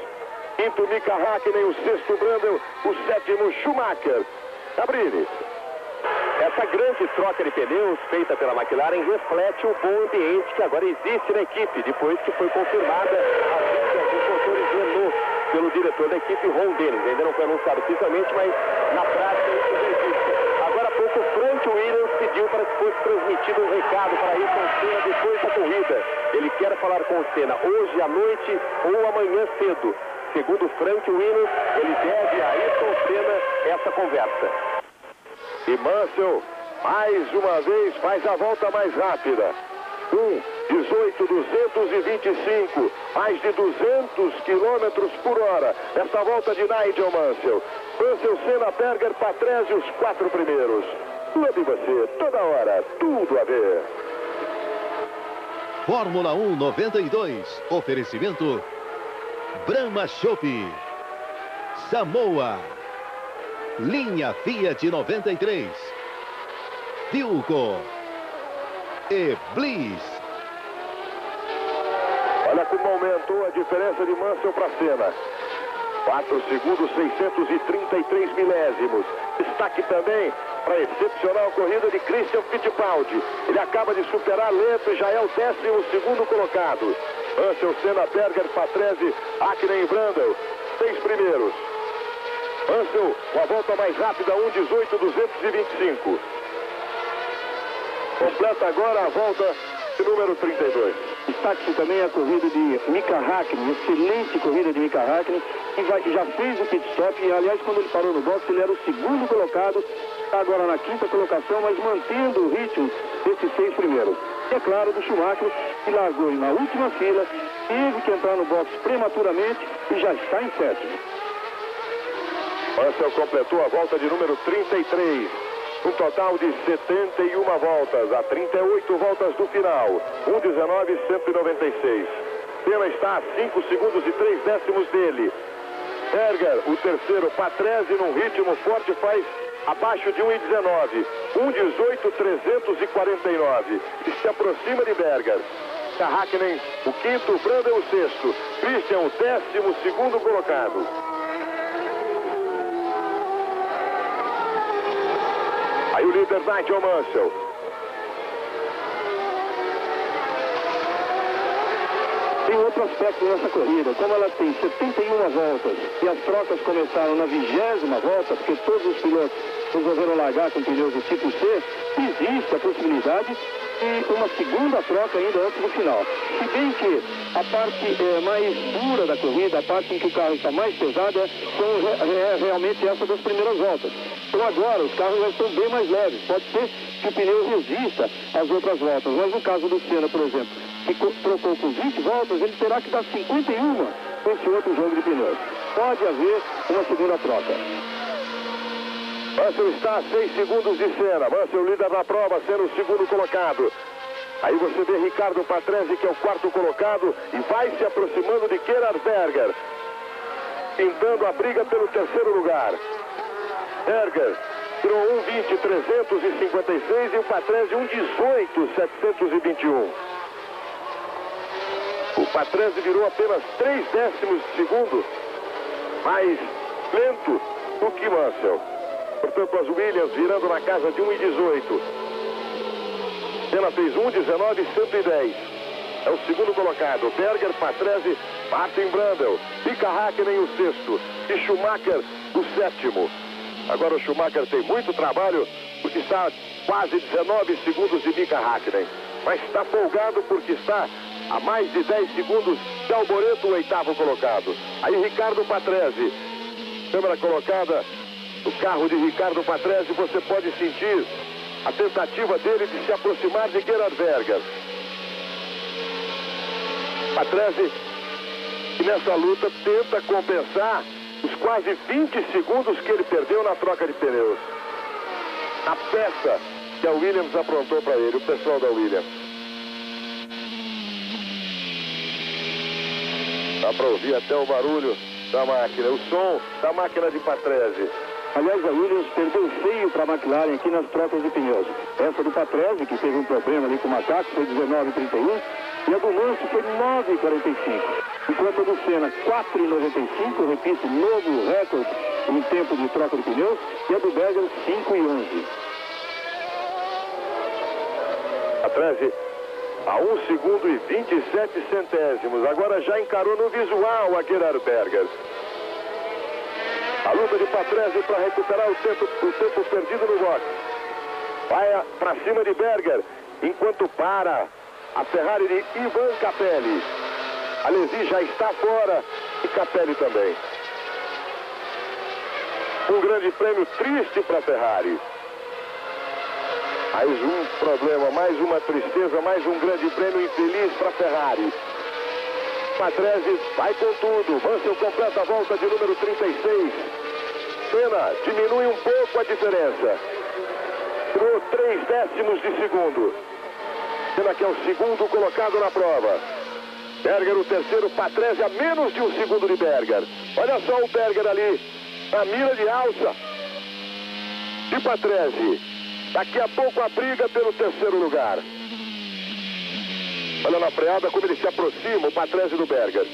Quinto Mika Hakkinen, o sexto Brundle, o sétimo Schumacher. Cabrini.
Essa grande troca de pneus feita pela McLaren reflete o bom ambiente que agora existe na equipe, depois que foi confirmada a vinda dos motores Renault pelo diretor da equipe, Ron Dennis. Ainda não foi anunciado oficialmente, mas na prática isso já existe. Agora há pouco o Frank Williams pediu para que fosse transmitido um recado para Ayrton Senna depois da corrida. Ele quer falar com o Senna hoje à noite ou amanhã cedo. Segundo Frank Williams, ele deve a Ayrton Senna essa conversa.
E Mansell, mais uma vez, faz a volta mais rápida. 18.225, mais de 200 km por hora. Esta volta de Nigel Mansell. Mansell, Senna, Berger, Patrese, os 4 primeiros. Tudo e você, toda hora, tudo a ver.
Fórmula 1 92. Oferecimento Brahma Chopp, Samoa, Linha Fiat 93, Philco e Bliss.
Olha como aumentou a diferença de Mansell para Senna. 4 segundos, 633 milésimos. Destaque também para a excepcional corrida de Christian Fittipaldi. Ele acaba de superar lento e já é o 12º colocado. Mansell, Senna, Berger, Patrese, Hakkinen e Brundle, 6 primeiros. Mansell, com a volta mais rápida, 1:18.225. Completa agora a volta de número 32.
Destaque também a corrida de Mika Hakkinen, excelente corrida de Mika Hakkinen, que já fez o pit stop e, aliás, quando ele parou no box, ele era o 2º colocado, está agora na 5ª colocação, mas mantendo o ritmo desses 6 primeiros. E é claro, do Schumacher, que largou na última fila, teve que entrar no box prematuramente e já está em 7º.
Mansell completou a volta de número 33. Um total de 71 voltas, a 38 voltas do final. 1:19.196. Senna está a 5 segundos e 3 décimos dele. Berger, o terceiro. Patrese, num ritmo forte, faz abaixo de 1:19. 1:18.349. E se aproxima de Berger. Hakkinen, o quinto. Brundle, o sexto. Christian, o 12º colocado. Aí o líder Nigel Mansell.
Tem outro aspecto nessa corrida, como ela tem 71 voltas e as trocas começaram na 20ª volta, porque todos os pilotos resolveram largar com pneus do tipo C, existe a possibilidade de uma segunda troca ainda antes do final. Se bem que a parte mais dura da corrida, a parte em que o carro está mais pesado, é realmente essa das primeiras voltas. Então agora os carros já estão bem mais leves. Pode ser que o pneu resista às outras voltas, mas no caso do Senna, por exemplo, que trocou com 20 voltas, ele terá que dar 51 com esse outro jogo de pneus. Pode haver uma segunda troca.
Mansell está a 6 segundos de Senna. Mansell líder da prova, sendo o 2º colocado. Aí você vê Ricardo Patrese, que é o 4º colocado, e vai se aproximando de Gerhard Berger, pintando a briga pelo 3º lugar. Berger tirou 1:20.356 e o Patrese 1:18.721. O Patrese virou apenas 3 décimos de segundo mais lento do que Mansell. Portanto, as Williams virando na casa de 1:18. Senna fez 1:19.110. É o 2º colocado. Berger, Patrese, Martin Brundle, Mika Hakkinen o 6º e Schumacher o 7º. Agora o Schumacher tem muito trabalho porque está a quase 19 segundos de Mika Hakkinen. Mas está folgado porque está a mais de 10 segundos de Alboreto, o 8º colocado. Aí Ricardo Patrese, câmera colocada no carro de Ricardo Patrese, você pode sentir a tentativa dele de se aproximar de Gerhard Berger. Patrese, que nessa luta tenta compensar os quase 20 segundos que ele perdeu na troca de pneus. A peça que a Williams aprontou para ele, o pessoal da Williams. Dá para ouvir até o barulho da máquina, o som da máquina de Patrese.
Aliás, a Williams perdeu feio para a McLaren aqui nas trocas de pneus. Essa do Patrese, que teve um problema ali com o macaco, foi 19:31. E a do Mansell foi 9:45. Enquanto a do Senna, 4:95. Repito, novo recorde em tempo de troca de pneus. E a do Berger, 5:11.
Patrese a 1 segundo e 27 centésimos. Agora já encarou no visual a Gerhard Berger. A luta de Patrese para recuperar o tempo perdido no boxe. Vai para cima de Berger, enquanto para a Ferrari de Ivan Capelli. Alesi já está fora e Capelli também. Um grande prêmio triste para a Ferrari. Mais um problema, mais uma tristeza, mais um grande prêmio infeliz para a Ferrari. Patrese vai com tudo. Mansell completa a volta de número 36. Senna diminui um pouco a diferença. Tirou 3 décimos de segundo. Senna que é o segundo colocado na prova. Berger o terceiro, Patrese a menos de 1 segundo de Berger. Olha só o Berger ali, na mira de alça de Patrese. Daqui a pouco a briga pelo terceiro lugar. Olha na freada como ele se aproxima, o Patrese do Berger.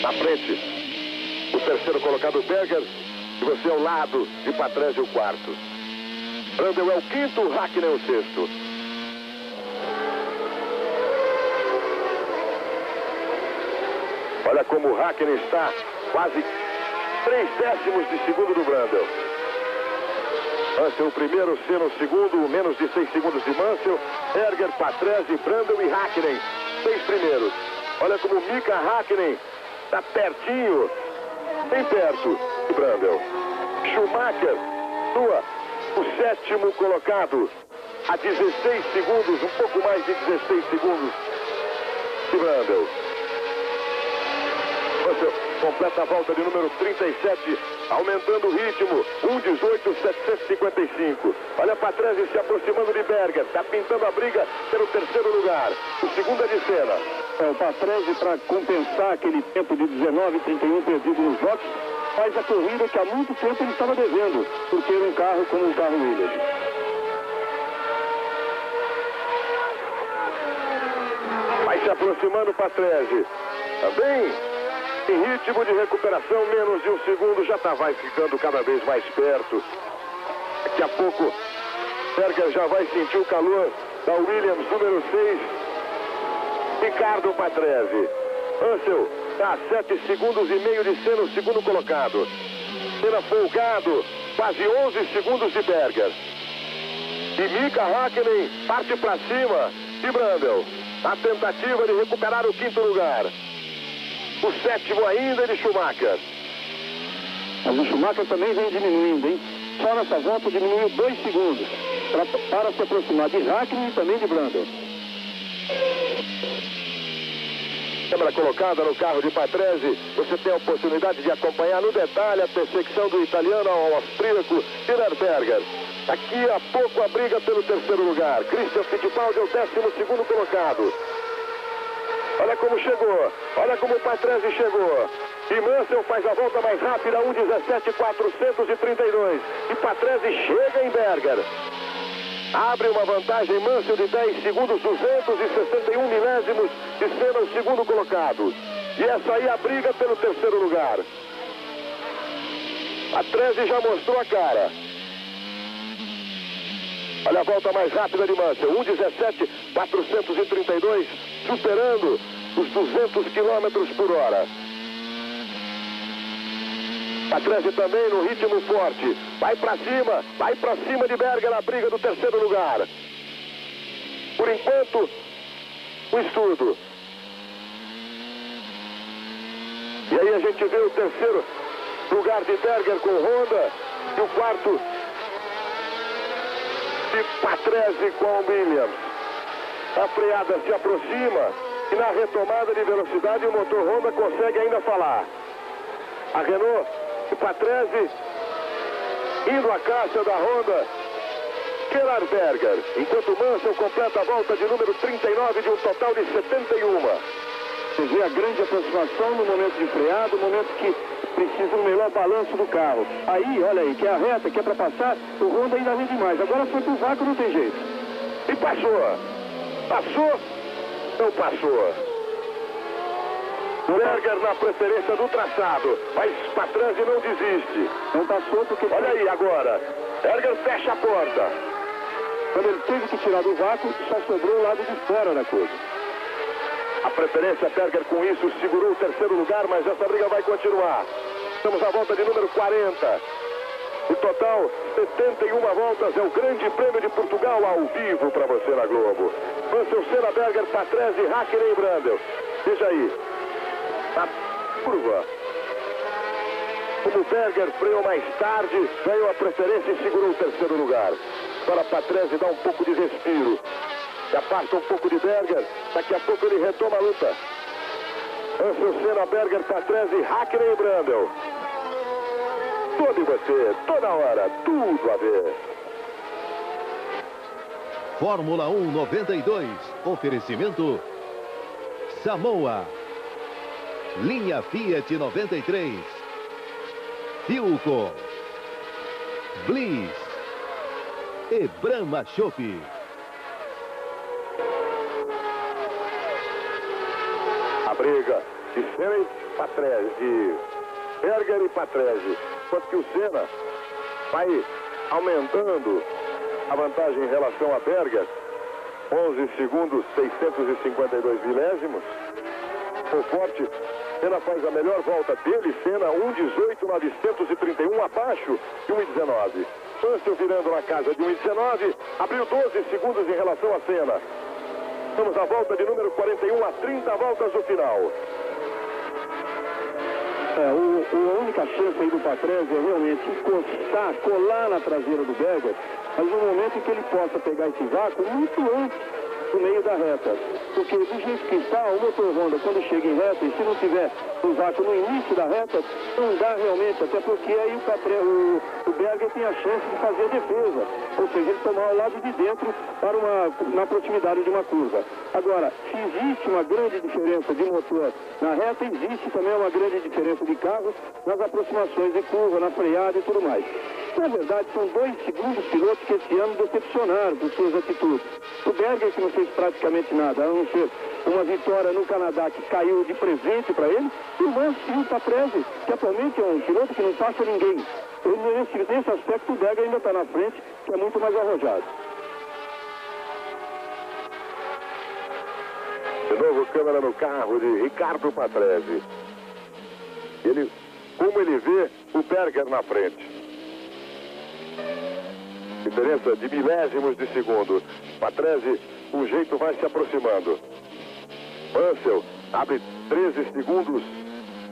Na frente, o terceiro colocado Berger, e você ao lado de Patrese o quarto. Brandel é o quinto, Hakkinen o sexto. Olha como o Hakkinen está quase 3 décimos de segundo do Brandel. Mansell o primeiro, Senna o segundo, menos de 6 segundos de Mansell. Berger, Patrese, Brandel e Hakkinen, 6 primeiros. Olha como Mika Hakkinen está pertinho, bem perto de Brandel. Schumacher, o sétimo colocado, a 16 segundos, um pouco mais de 16 segundos de Brandel. Mansell completa a volta de número 37, aumentando o ritmo, 1:18.755. Olha Patrese se aproximando de Berger, está pintando a briga pelo terceiro lugar. O segundo é de Senna.
O Patrese, para compensar aquele tempo de 19:31 perdido nos boxes, faz a corrida que há muito tempo ele estava devendo, por ter um carro como o carro Williams.
Vai se aproximando Patrese. Também em ritmo de recuperação, menos de 1 segundo, já vai ficando cada vez mais perto. Daqui a pouco, Berger já vai sentir o calor da Williams número 6. Ricardo Patrese. Mansell está a 7 segundos e meio de Senna, o segundo colocado. Senna folgado, quase 11 segundos de Berger. E Mika Hakkinen parte para cima de Brandel. A tentativa de recuperar o quinto lugar. O sétimo ainda de Schumacher.
Mas o Schumacher também vem diminuindo, hein? Só nessa volta diminuiu 2 segundos. Para se aproximar de Hakkinen e também de Brandel.
Câmera colocada no carro de Patrese. Você tem a oportunidade de acompanhar no detalhe a perseguição do italiano ao austríaco Gerhard Berger. Daqui a pouco a briga pelo terceiro lugar. Christian Fittipaldi é o 12º colocado. Olha como chegou, olha como o Patrese chegou. E Mansell faz a volta mais rápida, 1:17.432. E Patrese chega em Berger. Abre uma vantagem Mansell de 10 segundos, 261 milésimos de Senna, o segundo colocado. E essa aí a briga pelo terceiro lugar. Patrese já mostrou a cara. Olha a volta mais rápida de Mansell, 1:17.432, superando os 200 km por hora. Patrese também no ritmo forte, vai para cima de Berger na briga do terceiro lugar. Por enquanto, o estudo. E aí a gente vê o terceiro lugar de Berger com Honda e o quarto de Patrese com Williams. A freada se aproxima e na retomada de velocidade o motor Honda consegue ainda falar. A Renault e Patrese indo à caça da Honda. Gerhard Berger, enquanto Mansell completa a volta de número 39 de um total de 71.
Você vê a grande aproximação no momento de freada, no momento que precisa um melhor balanço do carro. Aí, olha aí, que é a reta, que é para passar, o Honda ainda vem demais. Agora foi pro vácuo, não tem jeito.
E passou. Passou? Não passou. Berger na preferência do traçado, mas Patrese não desiste.
Não passou porque...
Olha aí agora, Berger fecha a porta.
Quando ele teve que tirar do vácuo, só sobrou o lado de fora da coisa.
A preferência, Berger com isso segurou o terceiro lugar, mas essa briga vai continuar. Estamos à volta de número 40. O total, 71 voltas, é o Grande Prêmio de Portugal ao vivo para você na Globo. Mansell, Senna, Berger, Patrese, Hakkinen e Brundle. Veja aí, na curva. Como o Berger freou mais tarde, ganhou a preferência e segurou o terceiro lugar. Agora Patrese dá um pouco de respiro. Se afasta um pouco de Berger, daqui a pouco ele retoma a luta. Mansell, Senna, Berger, Patrese, Hakkinen e Brundle. Todo e você, toda hora, tudo a ver.
Fórmula 1 92. Oferecimento Samoa. Linha Fiat 93. Filco. Bliss. E Brahma Chopp.
A briga de Senna e Patrese, de Berger e Patrese. Enquanto que o Senna vai aumentando a vantagem em relação a Berger. 11 segundos, 652 milésimos. O forte, Senna faz a melhor volta dele, Senna 1:18.931, abaixo de 1:19. Mansell virando na casa de 1:19, abriu 12 segundos em relação a Senna. Estamos à volta de número 41, a 30 voltas do final.
A única chance aí do Patrese é realmente encostar, colar na traseira do Berger, mas no momento em que ele possa pegar esse vácuo muito antes do meio da reta. Porque do jeito que está, o motor Honda, quando chega em reta, e se não tiver o vácuo no início da reta, não dá realmente, até porque aí o Berger tem a chance de fazer a defesa, ou seja, ele tomar o lado de dentro na proximidade de uma curva. Agora, se existe uma grande diferença de motor na reta, existe também uma grande diferença de carro nas aproximações de curva, na freada e tudo mais. Na verdade, são dois segundos pilotos que esse ano decepcionaram por suas atitudes. O Berger, que não fez praticamente nada, a não ser uma vitória no Canadá que caiu de presente para ele, e o Mansell, o Patrese, que atualmente é um piloto que não passa ninguém. Nesse aspecto, o Berger ainda está na frente, que é muito mais arrojado.
De novo, câmera no carro de Ricardo Patrese. Como ele vê o Berger na frente. Diferença de milésimos de segundo. Patrese, um jeito, vai se aproximando. Mansell abre 13 segundos,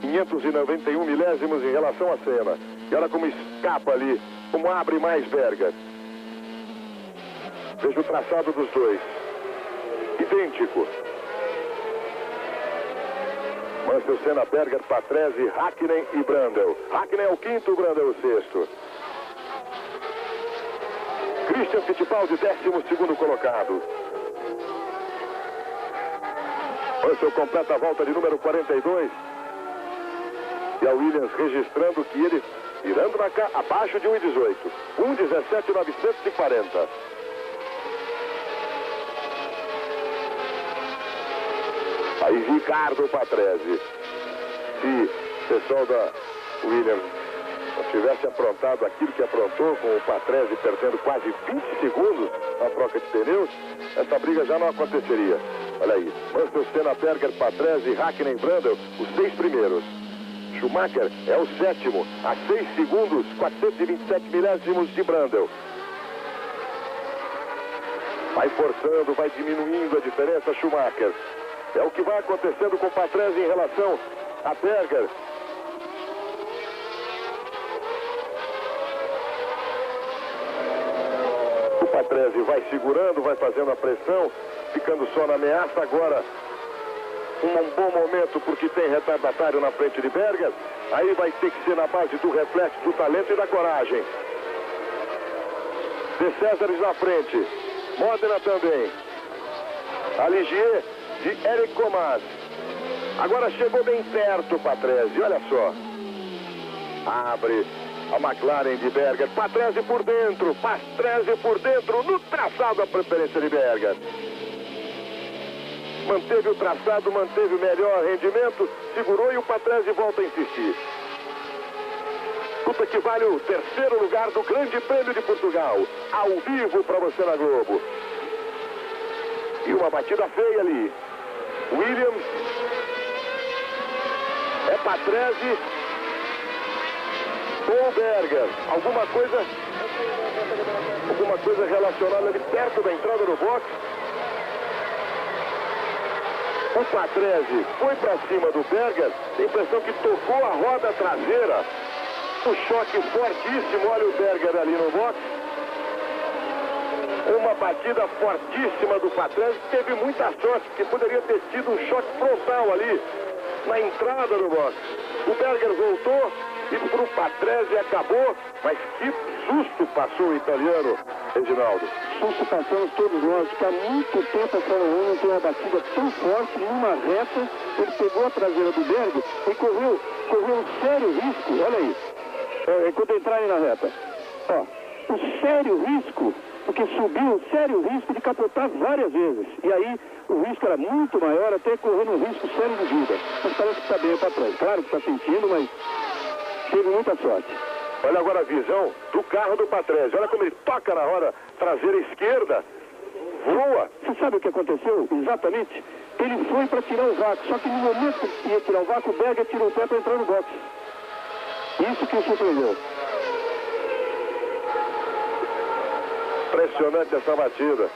591 milésimos em relação a Senna. E olha como escapa ali, como abre mais Berger. Veja o traçado dos dois. Idêntico. Mansell, Senna, Berger, Patrese, Hakkinen e Brundle. Hakkinen é o quinto, Brundle o sexto. Christian Fittipaldi, 12º colocado. Mansell completa a volta de número 42. E a Williams registrando que ele, virando abaixo de 1:18. 1:17.940. Aí Ricardo Patrese. Se o pessoal da Williams não tivesse aprontado aquilo que aprontou, com o Patrese perdendo quase 20 segundos na troca de pneus, essa briga já não aconteceria. Olha aí, Mansell, Senna, Berger, Patrese, Hakkinen e Brundle, os 6 primeiros. Schumacher é o 7º, a 6 segundos, 427 milésimos de Brundle. Vai forçando, vai diminuindo a diferença, Schumacher. É o que vai acontecendo com o Patrese em relação a Berger. O Patrese vai segurando, vai fazendo a pressão, ficando só na ameaça. Agora, um bom momento porque tem retardatário na frente de Berger. Aí vai ter que ser na base do reflexo, do talento e da coragem. De Césares na frente. Modena também. A Ligier de Eric Comas. Agora chegou bem perto o Patrese, olha só. Abre a McLaren de Berger. Patrese por dentro no traçado a preferência de Berger. manteve o traçado, manteve o melhor rendimento, segurou e o Patrese volta a insistir. Luta que vale o terceiro lugar do Grande Prêmio de Portugal, ao vivo para você na Globo. E uma batida feia ali. Williams, é Patrese ou Berger. Alguma coisa relacionada ali perto da entrada do box. O Patrese foi para cima do Berger, tem a impressão que tocou a roda traseira. Um choque fortíssimo, olha o Berger ali no box. Uma batida fortíssima do Patrese, teve muita sorte, porque poderia ter sido um choque frontal ali, na entrada do box. O Berger voltou e para o Patrese acabou, mas que susto passou o italiano, Reginaldo.
Susto passamos todos nós, que há muito tempo a Fórmula 1 não tem uma batida tão forte numa reta. Ele pegou a traseira do Berger e correu um sério risco, olha aí, quando entrarem na reta. Ó, o sério risco, porque subiu o sério risco de capotar várias vezes. E aí o risco era muito maior, até correndo um risco sério de vida. Mas parece que está bem para trás. Claro que está sentindo, mas teve muita sorte.
Olha agora a visão do carro do Patrese. Olha como ele toca na roda traseira esquerda. Voa.
Você sabe o que aconteceu exatamente? Ele foi para tirar o vácuo. Só que no momento que ia tirar o vácuo, o Berger tirou o pé para entrar no box. Isso que o surpreendeu.
Impressionante essa batida.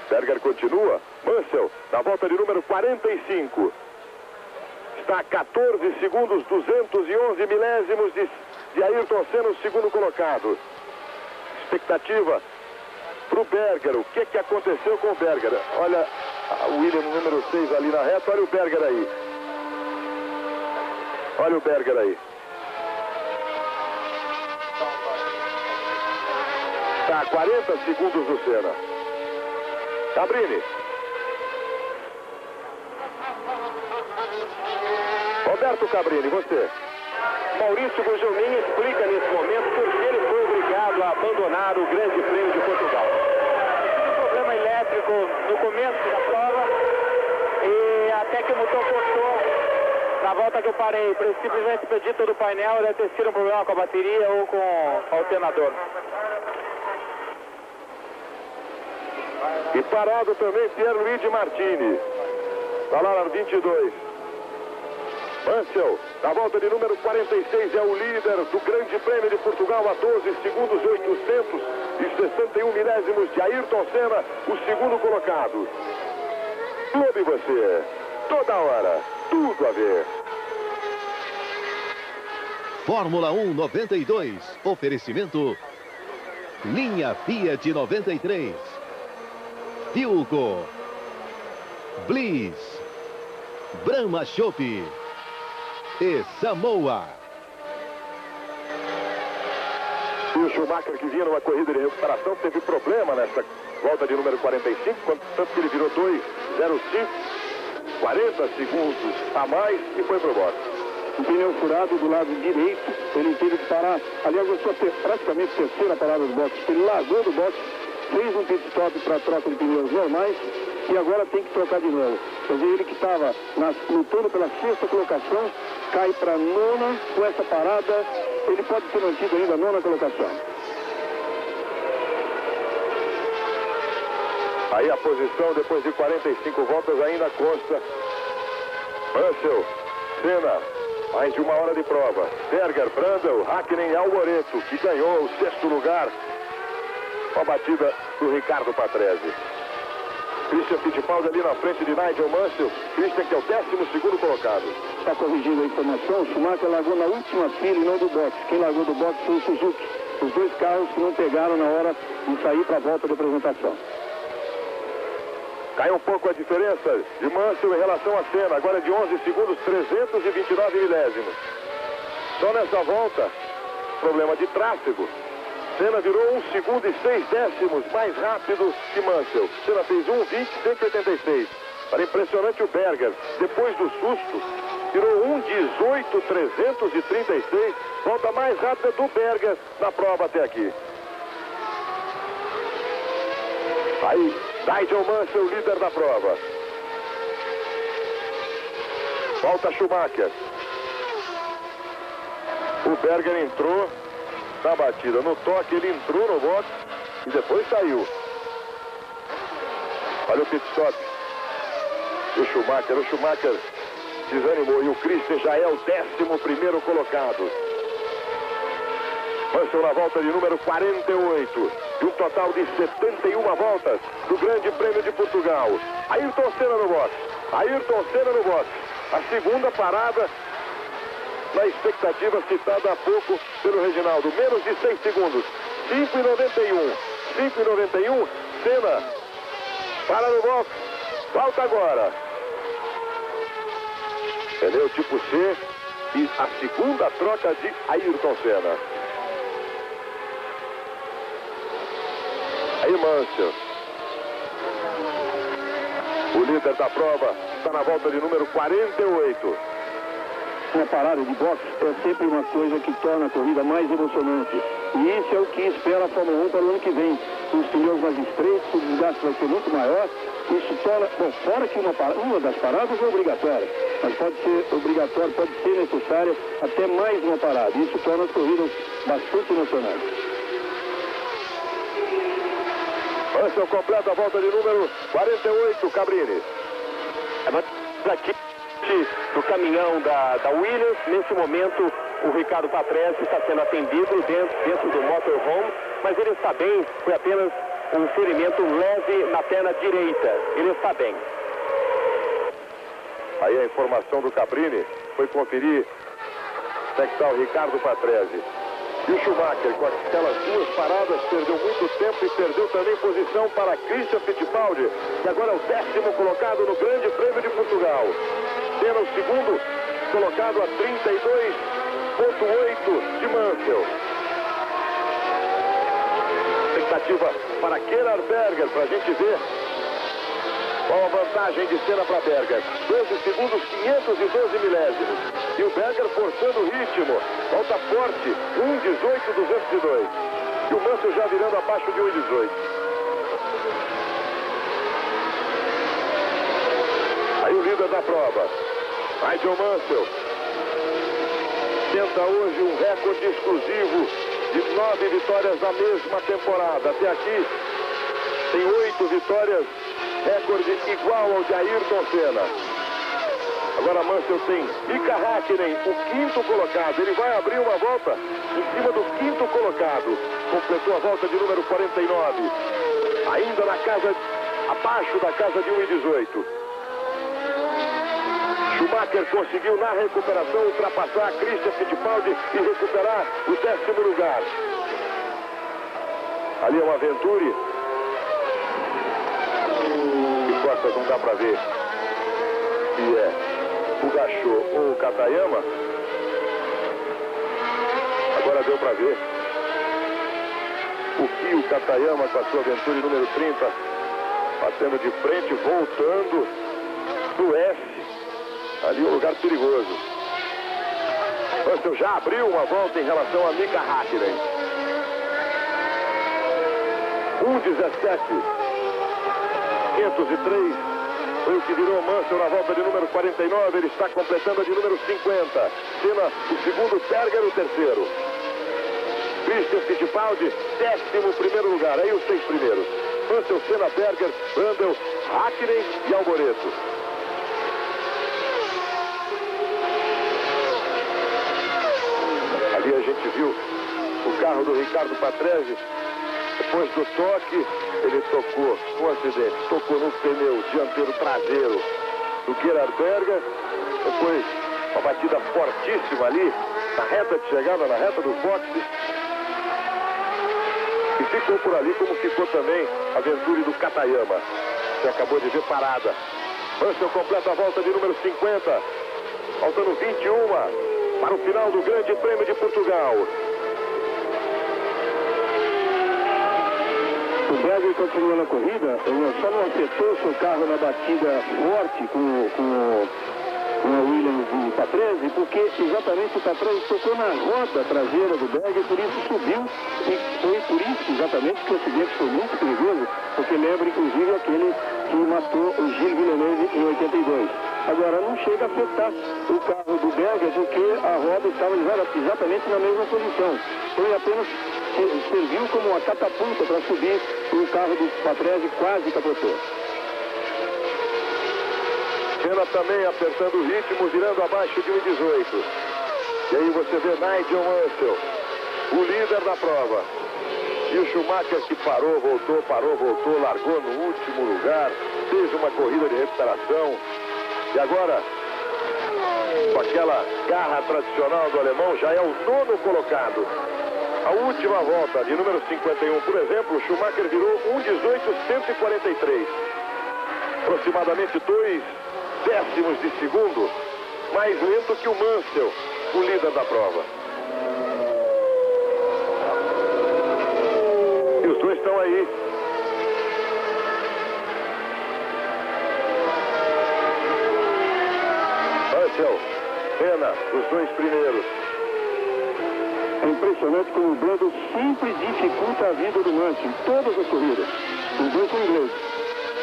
Berger continua. Mansell, na volta de número 45. Está a 14 segundos, 211 milésimos de Ayrton Senna, o segundo colocado. Expectativa para o Berger. O que aconteceu com o Berger? Olha o Williams número 6 ali na reta. Olha o Berger aí. Olha o Berger aí. Está a 40 segundos do Senna. Cabrini. Roberto Cabrini, você.
Maurício Gugelmin explica nesse momento por que ele foi obrigado a abandonar o Grande Prêmio de Portugal. Um problema elétrico no começo da prova e até que o motor cortou. Na volta que eu parei, simplesmente perdi todo o painel, deve ter sido um problema com a bateria ou com o alternador.
E parado também Pierluigi Martini. Está lá na 22. Mansell, na volta de número 46, é o líder do Grande Prêmio de Portugal a 12 segundos 861 milésimos de Ayrton Senna, o segundo colocado. Globo e você, toda hora, tudo a ver.
Fórmula 1 92, oferecimento linha Fiat 93, Filco, Bliss, Brahma Chopp e Samoa.
E o Schumacher, que vinha numa corrida de recuperação, teve problema nessa volta de número 45, tanto que ele virou 2,05, 40 segundos a mais e foi pro boxe.
Um pneu furado do lado direito, ele teve que parar. Aliás, eu sou praticamente terceira parada do boxe. Ele largou do boxe, fez um pit stop para troca de pneus normais e agora tem que trocar de novo. Quer dizer, ele que estava lutando pela sexta colocação, cai para nona com essa parada. Ele pode ter mantido ainda a nona colocação.
Aí a posição depois de 45 voltas ainda consta. Mansell, Senna, mais de uma hora de prova. Berger, Brundle, Hakkinen e Alboreto, que ganhou o sexto lugar com a batida do Ricardo Patrese. Christian Fittipaldi ali na frente de Nigel Mansell. Christian, que é o 12º colocado.
Está corrigindo a informação, o Schumacher largou na última fila e não do boxe. Quem largou do boxe foi o Suzuki. Os dois carros que não pegaram na hora de sair para a volta de apresentação.
Caiu um pouco a diferença de Mansell em relação a Senna. Agora de 11 segundos, 329 milésimos. Só nessa volta, problema de tráfego. Senna virou 1 segundo e 6 décimos mais rápido que Mansell. Senna fez 1,20, 186. Para impressionante o Berger, depois do susto, virou 1,18, 336. Volta mais rápida do Berger na prova até aqui. Aí, Nigel Mansell, líder da prova. Volta Schumacher. O Berger entrou na batida. No toque ele entrou no box e depois saiu. Olha o pit stop. O Schumacher desanimou. E o Christian já é o 11º colocado. Mansell na volta de número 48. E um total de 71 voltas do Grande Prêmio de Portugal. Ayrton Senna no box. Ayrton Senna no box. A segunda parada na expectativa citada há pouco pelo Reginaldo. Menos de 6 segundos. 5,91. 5,91. Senna para no box. Volta agora. Pneu tipo C. E a segunda troca de Ayrton Senna. Aí Mansell. O líder da prova está na volta de número 48.
Uma parada de boxe é sempre uma coisa que torna a corrida mais emocionante. E isso é o que espera a Fórmula 1 para o ano que vem. Os pneus mais estreitos, o desgaste vai ser muito maior. Isso torna, bom, fora que uma das paradas é obrigatória, mas pode ser obrigatória, pode ser necessária até mais uma parada. Isso torna as corridas bastante emocionantes.
Mansell completa a volta de número 48, Cabrini.
Aqui do caminhão da Williams, nesse momento o Ricardo Patrese está sendo atendido dentro do motorhome, mas ele está bem, foi apenas um ferimento leve na perna direita, ele está bem.
Aí a informação do Cabrini foi conferir como é que está o Ricardo Patrese. E o Schumacher, com aquelas duas paradas, perdeu muito tempo e perdeu também posição para Christian Fittipaldi, que agora é o 10º colocado no Grande Prêmio de Portugal. Senna o segundo colocado a 32,8 de Mansell. Expectativa para Gerhard Berger, para a gente ver qual a vantagem de Senna para Berger. 12 segundos, 512 milésimos. E o Berger forçando o ritmo. Volta forte, 1,18,202. E o Mansell já virando abaixo de 1,18. Aí o líder da prova, Nigel Mansell, tenta hoje um recorde exclusivo de 9 vitórias na mesma temporada. Até aqui tem 8 vitórias, recorde igual ao de Ayrton Senna. Agora Mansell tem Mika Häkkinen, o 5º colocado. Ele vai abrir uma volta em cima do 5º colocado. Completou a volta de número 49. Ainda na casa, abaixo da casa de 1,18. Schumacher conseguiu na recuperação ultrapassar Christian Fittipaldi e recuperar o 10º lugar. Ali é uma Venturi. De costas não dá para ver se é o Gachot ou o Katayama. Agora deu para ver o Kyo Katayama com a sua Venturi número 30, batendo de frente, voltando do S. Ali um lugar perigoso. Mansell já abriu uma volta em relação a Mika Häkkinen. 1,17,503 foi o que virou Mansell na volta de número 49. Ele está completando a de número 50. Senna o segundo, Berger o terceiro. Christian Fittipaldi, 11º lugar. Aí os 6 primeiros. Mansell, Senna, Berger, Brundle, Häkkinen e Alboreto. Ali a gente viu o carro do Ricardo Patrese. Depois do toque, ele tocou, um acidente, tocou no pneu dianteiro traseiro do Gerhard Berger. Depois, uma batida fortíssima ali, na reta de chegada, na reta dos boxes. E ficou por ali, como ficou também a Venturi do Katayama. Você acabou de ver parada. Mansell completa a volta de número 50. Faltando 21 para o final do Grande Prêmio de Portugal.
O Berger continua na corrida, só não acertou seu carro na batida forte com uma Williams de Patrese, porque exatamente o Patrese tocou na roda traseira do Berger, por isso subiu, e foi por isso exatamente que o acidente foi muito perigoso, porque lembra inclusive aquele que matou o Gilles Villeneuve em 82. Agora, não chega a afetar o carro do Berger, porque a roda estava exatamente na mesma posição. Foi apenas serviu como uma catapulta para subir, o carro do Patrese quase capotou.
Senna também apertando o ritmo, virando abaixo de 1,18. E aí você vê Nigel Mansell, o líder da prova. E o Schumacher que parou, voltou, largou no último lugar, fez uma corrida de recuperação. E agora, com aquela garra tradicional do alemão, já é o 9º colocado. A última volta, de número 51, por exemplo, o Schumacher virou 1,18,143. Aproximadamente 2 décimos de segundo, mais lento que o Mansell, o líder da prova. E os dois estão aí. Mansell, Senna, os dois primeiros.
É impressionante como o Brando sempre dificulta a vida do Mansell em todas as corridas. Os dois são ingleses.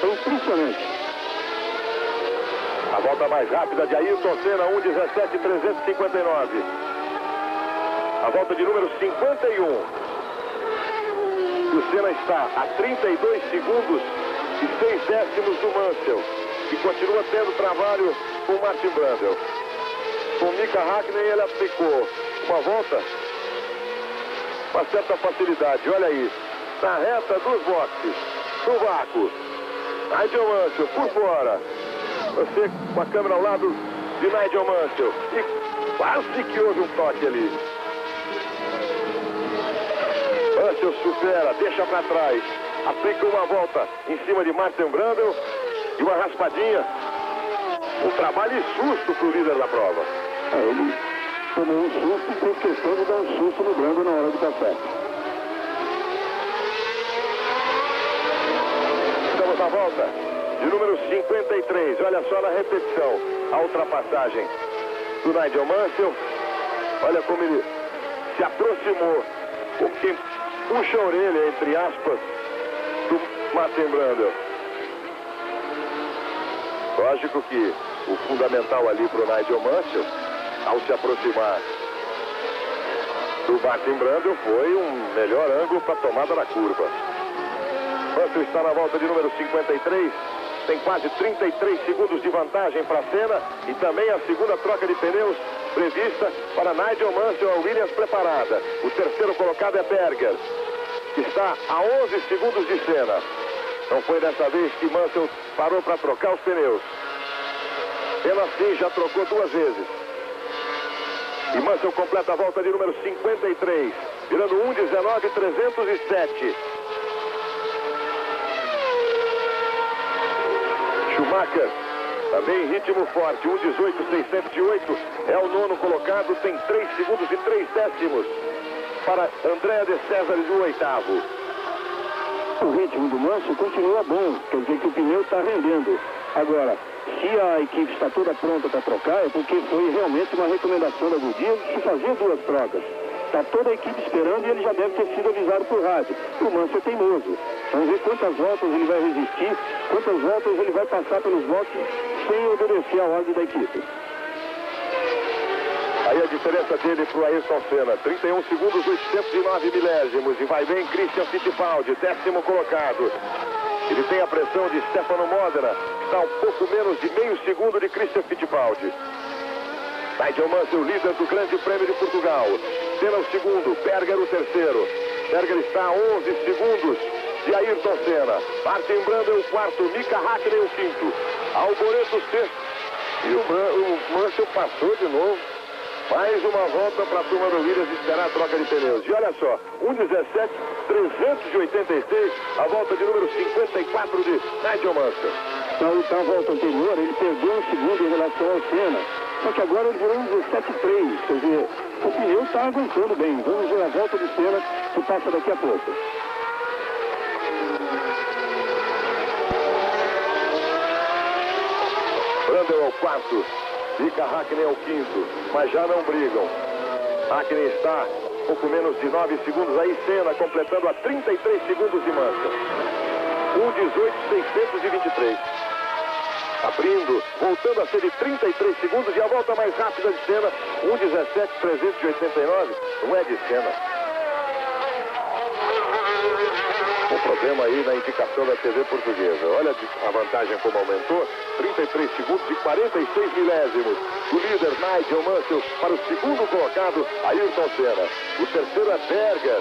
É impressionante.
A volta mais rápida de Ayrton Senna, 1,17,359. A volta de número 51. E o Senna está a 32 segundos e 6 décimos do Mansell, que continua tendo trabalho com o Martin Brundle. Com o Mika Hakkinen ele aplicou uma volta com uma certa facilidade. Olha aí, na reta dos boxes, no vácuo, Nigel Mansell por fora. Você com a câmera ao lado de Nigel Mansell. E quase que houve um toque ali. Mansell supera, deixa para trás. Aplica uma volta em cima de Martin Brundle. E uma raspadinha. Um trabalho e susto para o líder da prova.
Ele tomou um susto e fez questão de dar um susto no Brundle na hora de passar.
Estamos na volta de número 53, olha só na repetição, a ultrapassagem do Nigel Mansell. Olha como ele se aproximou, como quem puxa a orelha, entre aspas, do Martin Brundle. Lógico que o fundamental ali para o Nigel Mansell, ao se aproximar do Martin Brundle, foi um melhor ângulo para a tomada da curva. Mansell está na volta de número 53. Tem quase 33 segundos de vantagem para a Senna e também a segunda troca de pneus prevista para Nigel Mansell, a Williams preparada. O terceiro colocado é Berger, que está a 11 segundos de Senna. Não foi dessa vez que Mansell parou para trocar os pneus. Senna sim já trocou 2 vezes. E Mansell completa a volta de número 53, virando 1,19,307. Schumacher, também em ritmo forte, 1,18,608, é o 9º colocado, tem 3 segundos e 3 décimos para Andrea de Cesare do 8º.
O ritmo do Mansell continua bom, quer dizer que o pneu está rendendo. Agora, se a equipe está toda pronta para trocar, é porque foi realmente uma recomendação da Goodyear de se fazer 2 trocas. Está toda a equipe esperando e ele já deve ter sido avisado por rádio. O Mansell é teimoso. Vamos ver quantas voltas ele vai resistir, quantas voltas ele vai passar pelos boxes sem obedecer a ordem da equipe.
Aí a diferença dele para o Ayrton Senna, 31 segundos, 809 milésimos. E vai bem Christian Fittipaldi, 10º colocado. Ele tem a pressão de Stefano Modena, que está um pouco menos de meio segundo de Christian Fittipaldi. Nigel Mansell, líder do Grande Prêmio de Portugal. Senna o segundo, Berger o terceiro. Berger está a 11 segundos de Ayrton Senna. Martin Brundle o quarto, Mika Hakkinen o quinto. Alboreto o sexto. E o Mansell passou de novo. Mais uma volta para a turma do Williams esperar a troca de pneus. E olha só, 1,17,386, a volta de número 54 de Nigel Mansell.
Na volta anterior, ele perdeu 1 segundo em relação ao Senna. Só que agora ele virou 1,17,3. Quer dizer, o pneu está aguentando bem. Vamos ver a volta de Senna, que passa daqui a pouco.
Brundle ao quarto. Mika Häkkinen é o quinto, mas já não brigam. Häkkinen está pouco menos de 9 segundos. Aí Senna completando a 33 segundos de Mansell. 1:18.623. Abrindo, voltando a ser de 33 segundos e a volta mais rápida de Senna, 1:17.389. Não é de Senna. Um problema aí na indicação da TV portuguesa. Olha a vantagem como aumentou. 33 segundos e 46 milésimos. Do líder Nigel Mansell para o segundo colocado, Ayrton Senna. O terceiro é Berger.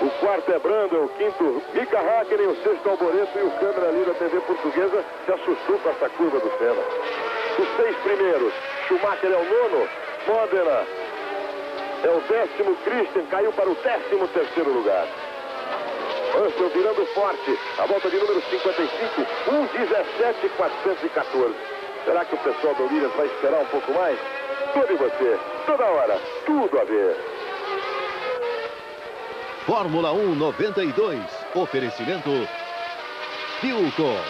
O quarto é Brandel, o quinto Mika Häkkinen, o sexto Alboreto, e o câmera ali da TV portuguesa se assustou com essa curva do Senna. Os 6 primeiros, Schumacher é o nono, Modena é o 10º, Christian caiu para o 13º lugar. Mansell virando forte, a volta de número 55, 1:17.414. Será que o pessoal do Williams vai esperar um pouco mais? Tudo em você, toda hora, tudo a ver.
Fórmula 1 92. Oferecimento Philco,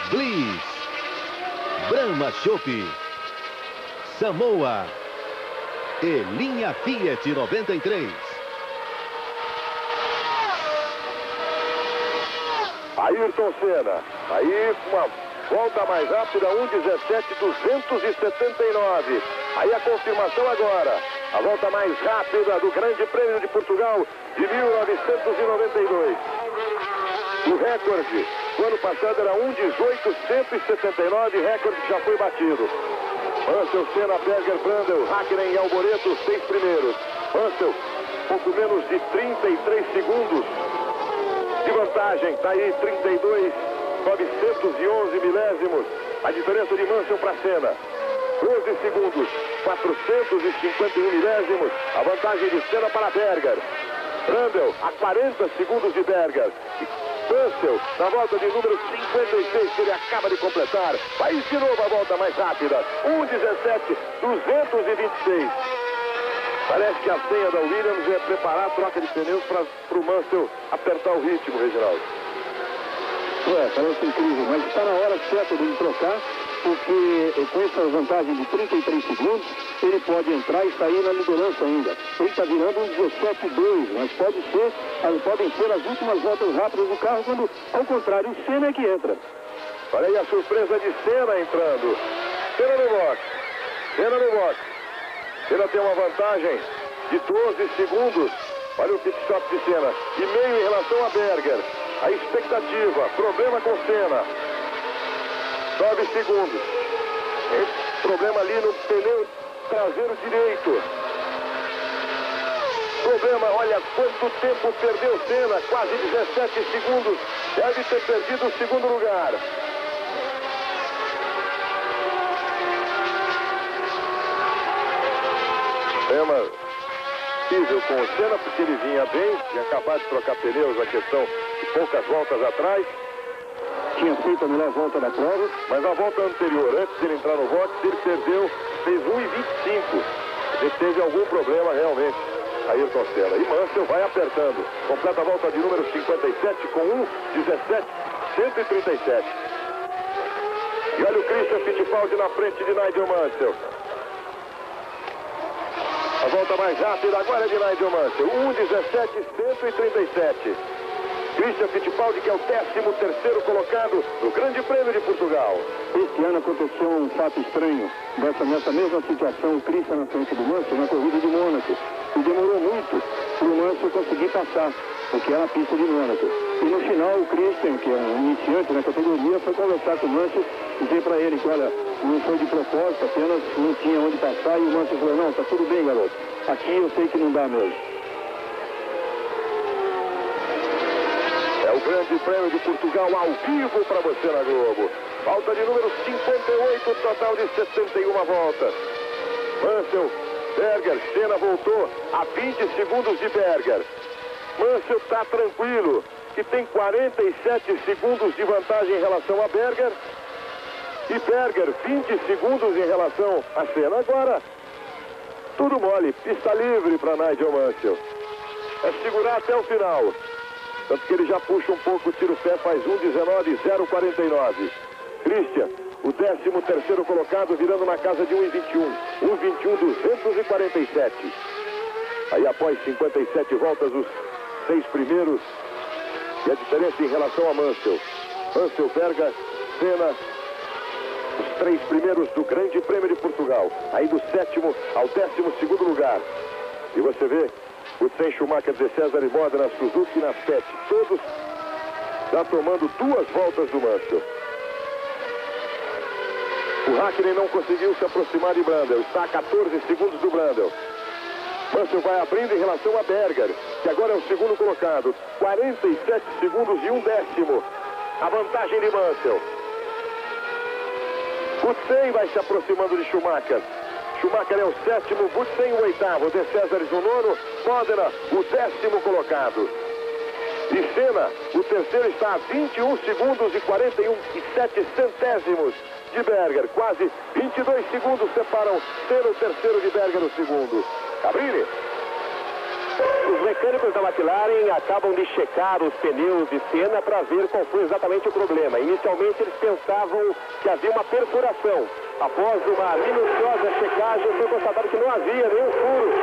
Bliss, Brahma Chopp, Samoa e linha Fiat 93.
Ayrton Senna, aí uma volta mais rápida, 1:17.279. Aí a confirmação agora, a volta mais rápida do Grande Prêmio de Portugal de 1992. O recorde do ano passado era 1:18.179, recorde que já foi batido. Mansell, Senna, Berger, Brandel, Häkkinen e Alboreto, os 6 primeiros. Mansell, pouco menos de 33 segundos de vantagem, está aí 32.911 milésimos. A diferença de Mansell para Senna, 12 segundos, 451 milésimos. A vantagem de Senna para Berger. Brandel a 40 segundos de Berger. Mansell na volta de número 56 que ele acaba de completar. Vai de novo a volta mais rápida, 1:17.226. Parece que a senha da Williams é preparar a troca de pneus para o Mansell apertar o ritmo, Reginaldo.
Parece incrível, mas está na hora certa de ele trocar, porque com essa vantagem de 33 segundos, ele pode entrar e sair na liderança ainda. Ele está virando um 17.2, mas podem ser as últimas voltas rápidas do carro, quando, ao contrário, o Senna é que entra.
Olha aí a surpresa de Senna entrando. Senna no box. Senna no box. Senna tem uma vantagem de 12 segundos. Olha o pit stop de Senna. E meio em relação a Berger. A expectativa, problema com Senna. 9 segundos. Problema ali no pneu traseiro direito. Problema, olha quanto tempo perdeu Senna. Quase 17 segundos. Deve ter perdido o segundo lugar. Problema possível com o Senna, porque ele vinha bem, tinha acabado de trocar pneus, a questão de poucas voltas atrás.
Tinha feito a melhor volta da prova.
Mas a volta anterior, antes de ele entrar no box, ele perdeu, fez 1:25. Ele teve algum problema realmente, Ayrton Senna. E Mansell vai apertando. Completa a volta de número 57 com 1:17.137. E olha o Christian Fittipaldi na frente de Nigel Mansell. A volta mais rápida agora é de Nigel Mansell, 1:17.137. Christian Fittipaldi, que é o 13º colocado no Grande Prêmio de Portugal.
Este ano aconteceu um fato estranho. Nessa mesma situação, o Christian na frente do Mansell na corrida de Mônaco. E demorou muito para o Mansell conseguir passar, porque era a pista de Mônaco. E no final, o Christian, que é um iniciante na categoria, foi conversar com o Mansell, dizer para ele que, olha, não foi de propósito, apenas não tinha onde passar. E o Mansell falou, não, tá tudo bem, garoto. Aqui eu sei que não dá mesmo.
É o Grande Prêmio de Portugal ao vivo para você na Globo. Volta de número 58, total de 71 voltas. Mansell, Berger, Senna voltou a 20 segundos de Berger. Mansell está tranquilo, que tem 47 segundos de vantagem em relação a Berger. E Berger, 20 segundos em relação a Senna. Agora, tudo mole, pista livre para Nigel Mansell. É segurar até o final. Tanto que ele já puxa um pouco, tira o pé, faz 1:19.049. Christian, o 13º colocado, virando na casa de 1,21. 1,21, 247. Aí após 57 voltas, os 6 primeiros. E a diferença em relação a Mansell. Mansell, Berger, Senna, os 3 primeiros do Grande Prêmio de Portugal. Aí do 7º ao 12º lugar. E você vê o Sen Schumacher, de César e Modena, Suzuki na 7. Todos já tomando 2 voltas do Mansell. O Hakkinen não conseguiu se aproximar de Brundle. Está a 14 segundos do Brundle. Mansell vai abrindo em relação a Berger, que agora é o 2º colocado. 47 segundos e 1/10. A vantagem de Mansell. Butsen vai se aproximando de Schumacher. Schumacher é o 7º, Butsen o 8º, De Césares o 9º, Modena o 10º colocado. E Senna, o 3º, está a 21 segundos e 41,7 centésimos de Berger. Quase 22 segundos separam Senna, o 3º, de Berger, o 2º. Cabrini.
Os mecânicos da McLaren acabam de checar os pneus de Senna para ver qual foi exatamente o problema. Inicialmente eles pensavam que havia uma perfuração. Após uma minuciosa checagem, foi constatado que não havia nenhum furo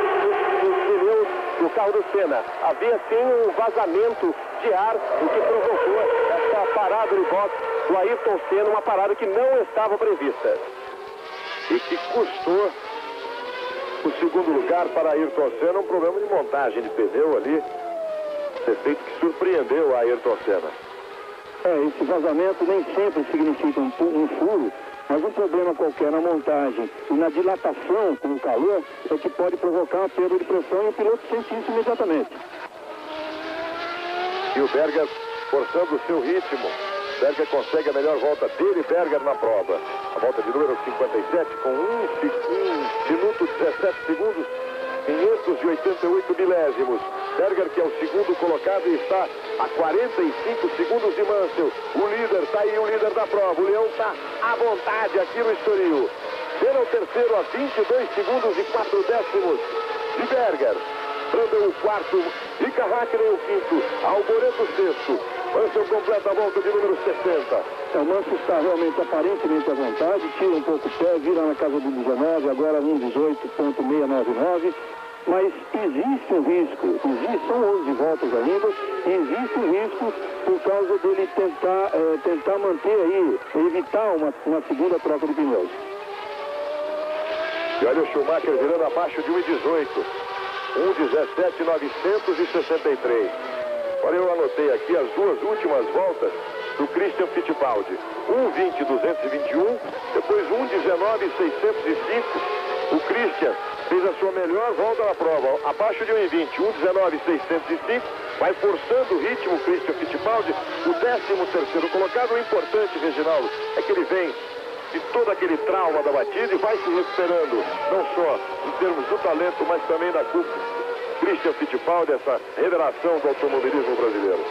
nos pneus do carro do Senna. Havia sim um vazamento de ar, o que provocou essa parada de boxe do Ayrton Senna, uma parada que não estava prevista.
E que custou o 2º lugar para Ayrton Senna, um problema de montagem de pneu ali, efeito que surpreendeu a Ayrton Senna.
Esse vazamento nem sempre significa um furo, mas um problema qualquer na montagem e na dilatação com o calor é que pode provocar uma perda de pressão e o piloto sente isso imediatamente.
E o Berger forçando o seu ritmo. Berger consegue a melhor volta dele, Berger na prova. A volta de número 57 com 1 minuto 17 segundos, 588 milésimos. Berger, que é o 2º colocado, e está a 45 segundos de Mansell. O líder, está aí o líder da prova. O Leão está à vontade aqui no Estoril. Senna o 3º a 22 segundos e 4/10 de Berger. Brundle o 4º, Mika Hakkinen o 5º, Alboreto o 6º. Mansell completa a volta de número 60.
O Mansell está realmente aparentemente à vontade, tira um pouco o pé, vira na casa do 19, agora 1:18.699. Mas existe um risco, são 11 voltas ainda, e existe um risco por causa dele tentar manter aí, evitar uma segunda troca de pneus.
E olha o Schumacher virando abaixo de 1:18. 1:17.963. Olha, eu anotei aqui as 2 últimas voltas do Christian Fittipaldi. 1:20.221, depois 1:19.605. O Christian fez a sua melhor volta na prova, abaixo de 1:20, 1:19.605. Vai forçando o ritmo o Christian Fittipaldi, o 13º colocado. O importante, Reginaldo, é que ele vem de todo aquele trauma da batida e vai se recuperando, não só em termos do talento, mas também da culpa. Christian Fittipaldi, essa revelação do automobilismo brasileiro.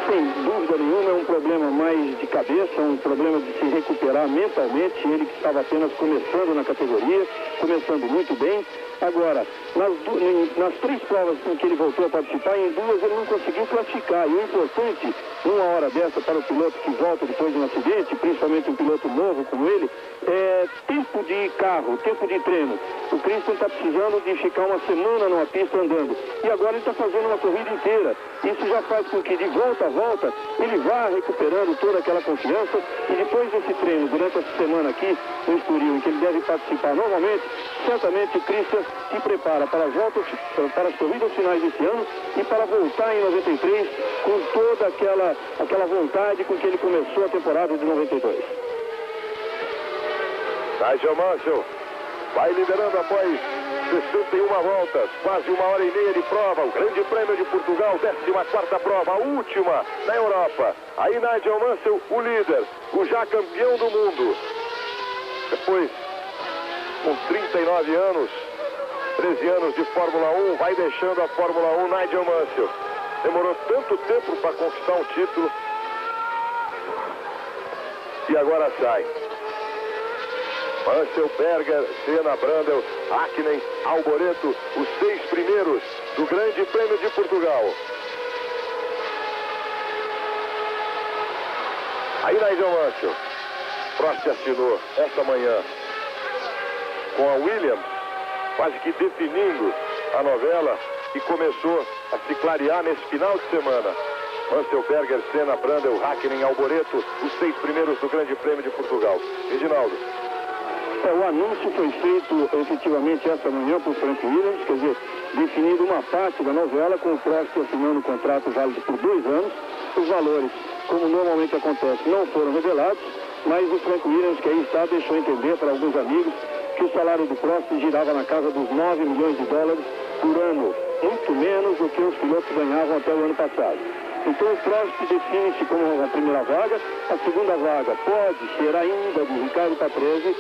Sem dúvida nenhuma, é um problema mais de cabeça, um problema de se recuperar mentalmente. Ele que estava apenas começando na categoria, começando muito bem. Agora, nas 3 provas em que ele voltou a participar, em 2 ele não conseguiu classificar. E o importante, numa hora dessa, para o piloto que volta depois de um acidente, principalmente um piloto novo como ele, é tempo de carro, tempo de treino. O Christian está precisando de ficar uma semana numa pista andando. E agora ele está fazendo uma corrida inteira. Isso já faz com que, de volta a volta, ele vá recuperando toda aquela confiança. E depois desse treino, durante essa semana aqui no Estoril, em que ele deve participar novamente, certamente o Christian se prepara para as voltas, para as corridas finais desse ano e para voltar em 93 com toda aquela vontade com que ele começou a temporada de 92.
Nigel Mansell vai liderando após 61 voltas, quase 1h30 de prova. O Grande Prêmio de Portugal, 14ª prova, a última na Europa. Aí Nigel Mansell, o líder, o já campeão do mundo. Depois, com 39 anos, 13 anos de Fórmula 1, vai deixando a Fórmula 1, Nigel Mansell. Demorou tanto tempo para conquistar um título e agora sai. Mansell, Berger, Senna, Brundle, Hakkinen, Alboreto, os 6 primeiros do Grande Prêmio de Portugal. Aí Nigel Mansell. Prost assinou esta manhã com a Williams, quase que definindo a novela que começou a se clarear nesse final de semana. Mansell, Berger, Senna, Brundle, Hakkinen, Alboreto, os 6 primeiros do Grande Prêmio de Portugal. Reginaldo.
O anúncio foi feito efetivamente esta manhã por Frank Williams, quer dizer, definindo uma parte da novela, com o Prost assinando um contrato válido por 2 anos. Os valores, como normalmente acontece, não foram revelados, mas o Frank Williams, que aí está, deixou entender para alguns amigos que o salário do Prost girava na casa dos 9 milhões de dólares por ano, muito menos do que os pilotos ganhavam até o ano passado. Então o Prost define-se como a primeira vaga. A segunda vaga pode ser ainda do Ricardo Patrese.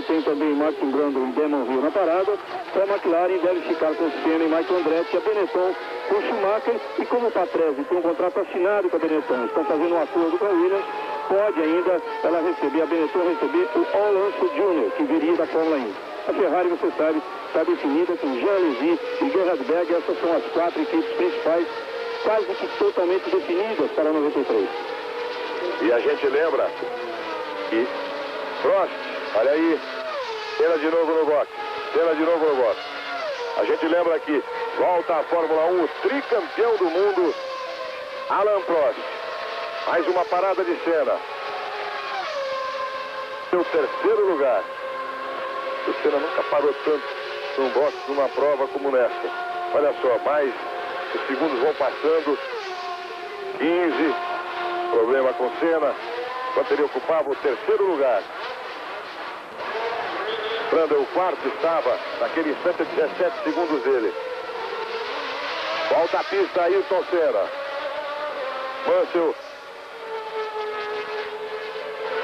Tem também Martin Brundle e Damon Hill na parada. A McLaren deve ficar com Senna e Michael Andretti, a Benetton com Schumacher. E como o Patrese tem um contrato assinado com a Benetton, estão fazendo um acordo com a Williams, pode ainda ela receber, a Benetton receber o Alonso Jr., que viria da Fórmula 1. A Ferrari, você sabe, está definida com Jean Alesi e Gerhard Berger. Essas são as 4 equipes principais, quase que totalmente definidas para 93.
E a gente lembra que Prost, olha aí, Senna de novo no box, Senna de novo no box. A gente lembra que volta à Fórmula 1, o tricampeão do mundo, Alain Prost. Mais uma parada de Senna. O 3º lugar. O Senna nunca parou tanto num box, numa prova como nessa. Olha só, mais os segundos vão passando. 15. Problema com Senna. Enquanto ele ocupava o 3º lugar. Brundle, o 4º, estava naquele instante 17 segundos dele. Volta a pista, Ayrton Senna. Mansell,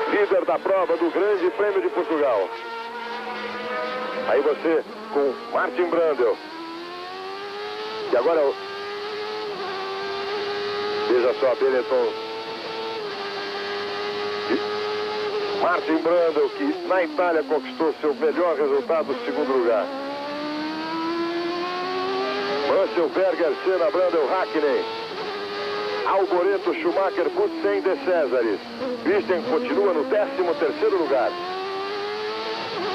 líder da prova do Grande Prêmio de Portugal. Aí você com Martin Brundle. E agora veja só a Benetton. Martin Brundle, que na Itália conquistou seu melhor resultado, 2º lugar. Mansell, Berger, Senna, Brundle, Hakkinen, Alboreto, Schumacher, Butsen, De Cesaris. Christian continua no 13º lugar.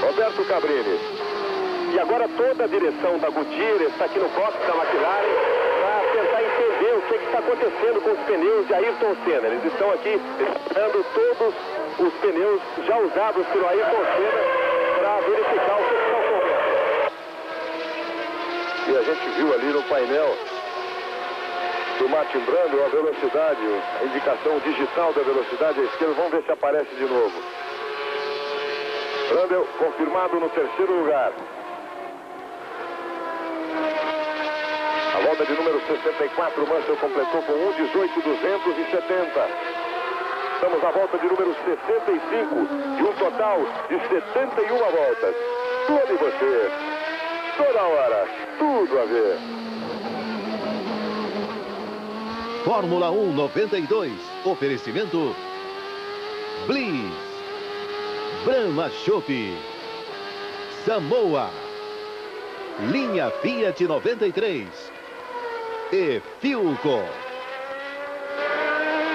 Roberto Cabrini. E agora toda a direção da Goodyear está aqui no box da McLaren para tentar entender o que está acontecendo com os pneus de Ayrton Senna. Eles estão aqui estudando todos os pneus já usados pelo Ayrton Senna para verificar o que está ocorrendo. E a gente viu ali no painel do Martin Brundle a velocidade, a indicação digital da velocidade à esquerda. Vamos ver se aparece de novo. Brundle confirmado no 3º lugar. A volta de número 64, Mansell completou com 1:18.270. Estamos na volta de número 65, de um total de 71 voltas. Tudo e você, toda hora, tudo a ver.
Fórmula 1 92, oferecimento Bliss, Brahma Chopp, Samoa, linha Fiat 93 e Philco.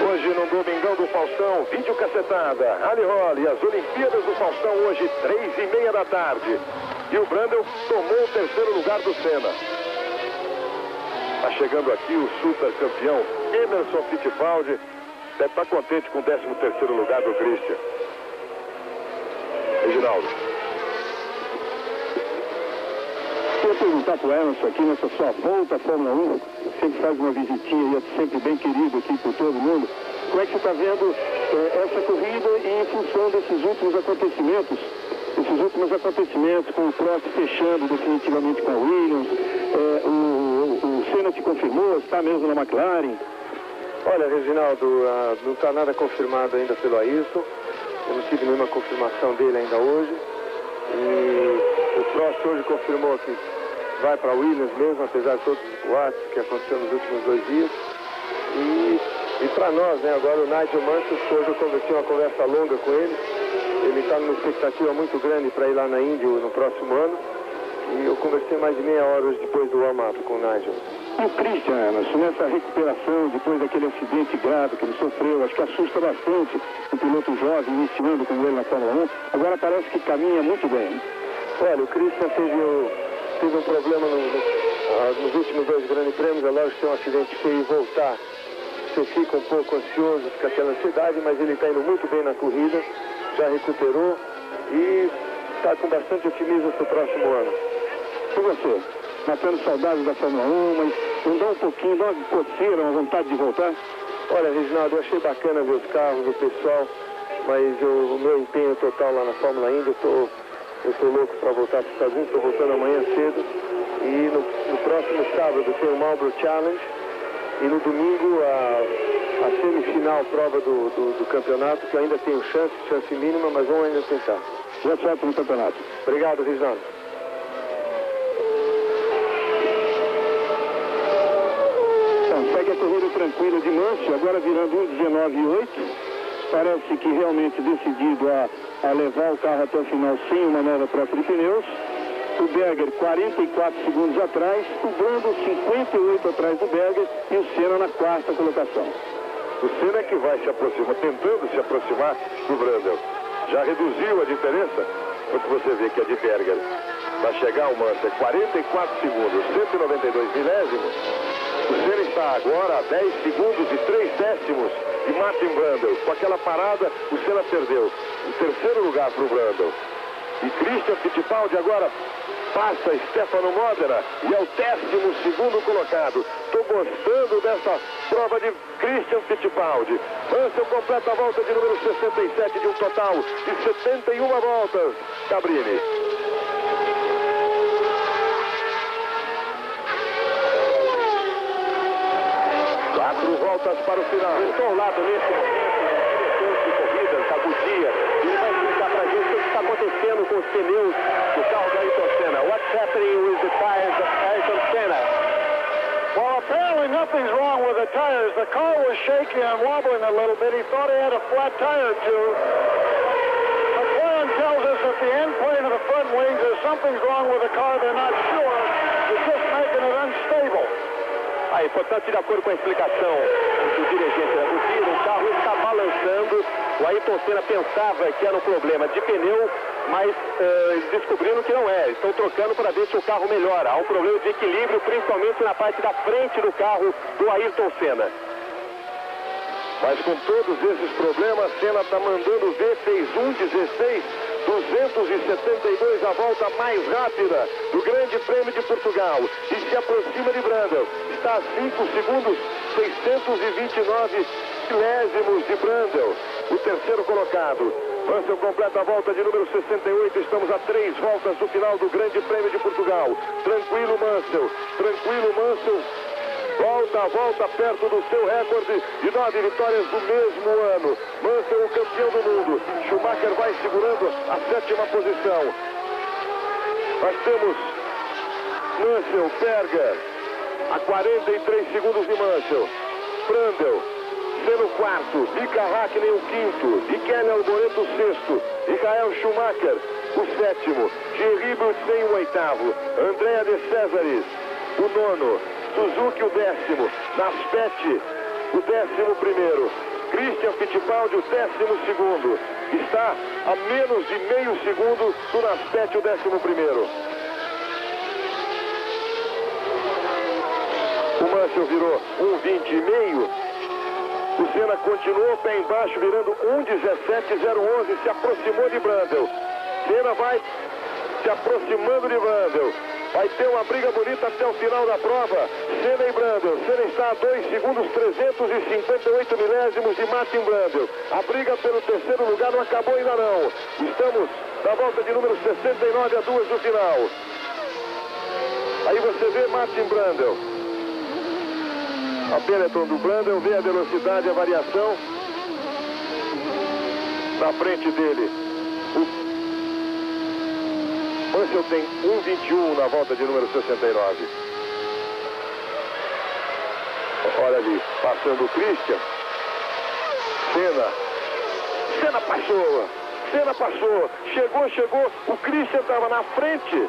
Hoje no Domingão do Faustão, videocacetada, rally roll, as Olimpíadas do Faustão hoje, 3:30 da tarde. E o Brundle tomou o 3º lugar do Senna. Está chegando aqui o super campeão Emerson Fittipaldi. Deve estar contente com o 13º lugar do Christian. Reginaldo.
Queria perguntar para o Emerson aqui nessa sua volta à Fórmula 1, sempre faz uma visitinha e é sempre bem querido aqui por todo mundo. Como é que você está vendo essa corrida e em função desses últimos acontecimentos, com o Prost fechando definitivamente com a Williams, o Senna te confirmou, está mesmo na McLaren?
Olha, Reginaldo, não está nada confirmado ainda pelo Ayrton. Eu não tive nenhuma confirmação dele ainda hoje. E o Prost hoje confirmou que vai para a Williams mesmo, apesar de todos os boatos que aconteceram nos últimos 2 dias. E para nós, né, agora o Nigel Mansell, hoje eu conversei uma conversa longa com ele. Ele está numa expectativa muito grande para ir lá na Indy no próximo ano. E eu conversei mais de meia hora hoje depois do warm-up com o Nigel.
E o Christian, Emerson, nessa recuperação, depois daquele acidente grave que ele sofreu, acho que assusta bastante um piloto jovem, iniciando com ele na Fórmula 1, agora parece que caminha muito bem.
Olha, o Christian teve um problema nos últimos 2 grandes prêmios, é lógico que tem um acidente feio e voltar. Você fica um pouco ansioso, fica aquela ansiedade, mas ele está indo muito bem na corrida, já recuperou e está com bastante otimismo para o próximo ano.
E você? Matando saudades da Fórmula 1, mas não dá um pouquinho, dá uma coceira, uma vontade de voltar?
Olha, Reginaldo, eu achei bacana ver os carros, o pessoal, mas o meu empenho total lá na Fórmula Indy, eu tô louco para voltar para os Estados Unidos, estou voltando amanhã cedo. E no próximo sábado tem o Marlboro Challenge e no domingo a semifinal prova do campeonato, que eu ainda tenho chance mínima, mas vamos ainda tentar.
Boa sorte no campeonato.
Obrigado, Reginaldo.
Segue a corrida tranquila de Mansell, agora virando 1:19:8. Parece que realmente decidido a levar o carro até o final sem uma nova troca de pneus. O Berger 44 segundos atrás, o Brundle 58 atrás do Berger e o Senna na 4ª colocação.
O Senna é que vai se aproximar, tentando se aproximar do Brundle. Já reduziu a diferença, quando você vê que a de Berger vai chegar ao Mansell 44 segundos, 192 milésimos. O Senna está agora a 10 segundos e 3 décimos de Martin Brundle. Com aquela parada, o Senna perdeu o 3º lugar para o Brundle. E Christian Fittipaldi agora passa Stefano Modena e é o 12º colocado. Estou gostando dessa prova de Christian Fittipaldi. Mansell completa a volta de número 67 de um total de 71 voltas. Cabrini. 4 voltas para o final.
Eu estou ao lado nesse momento do diretor de corridas, da Goodyear, e ele vai explicar para a gente o que está acontecendo com os pneus do carro da Ayrton Senna. What's happening with the tires of Ayrton Senna?
Well, apparently nothing's wrong with the tires. The car was shaking and wobbling a little bit. He thought he had a flat tire or two. McLaren tells us that the end plane of the front wings, there's something's wrong with the car. They're not sure. It's just making it unstable.
Aí, portanto, de acordo com a explicação do dirigente da Goodyear, o carro está balançando. O Ayrton Senna pensava que era um problema de pneu, mas eles descobriram que não é. Estão trocando para ver se o carro melhora. Há um problema de equilíbrio, principalmente na parte da frente do carro do Ayrton Senna.
Mas com todos esses problemas, Senna está mandando ver, fez 1:16, 272, a volta mais rápida do Grande Prêmio de Portugal. E se aproxima de Brundle. Está a 5 segundos, 629 milésimos de Brundle, o 3º colocado. Mansell completa a volta de número 68. Estamos a 3 voltas do final do Grande Prêmio de Portugal. Tranquilo, Mansell. Tranquilo, Mansell. Volta perto do seu recorde de 9 vitórias do mesmo ano. Mansell, o campeão do mundo. Schumacher vai segurando a 7ª posição. Nós temos Mansell, Berger a 43 segundos de Mansell. Brundle sendo o 4, Mika Hakkinen o 5º, Michele Alboreto o 6º, Michael Schumacher o 7º, Thierry Boutsen o 8º, Andrea De Cesaris o 9º, Suzuki o 10º, Naspetti o 11º, Christian Fittipaldi o 12º, está a menos de meio segundo do Naspetti o 11º. O Mansell virou 1:20,5. O Senna continuou pé embaixo, virando 1:17,011, se aproximou de Brundle. Senna vai se aproximando de Brundle. Vai ter uma briga bonita até o final da prova. Senna e Brundle. Senna está a 2 segundos, 358 milésimos de Martin Brundle. A briga pelo 3º lugar não acabou ainda não. Estamos na volta de número 69 a 2 do final. Aí você vê Martin Brundle. A Benetton do Brundle, vê a velocidade, a variação. Na frente dele, o Mansell tem 1:21 na volta de número 69. Olha ali, passando o Christian. Senna passou. Chegou. O Christian estava na frente.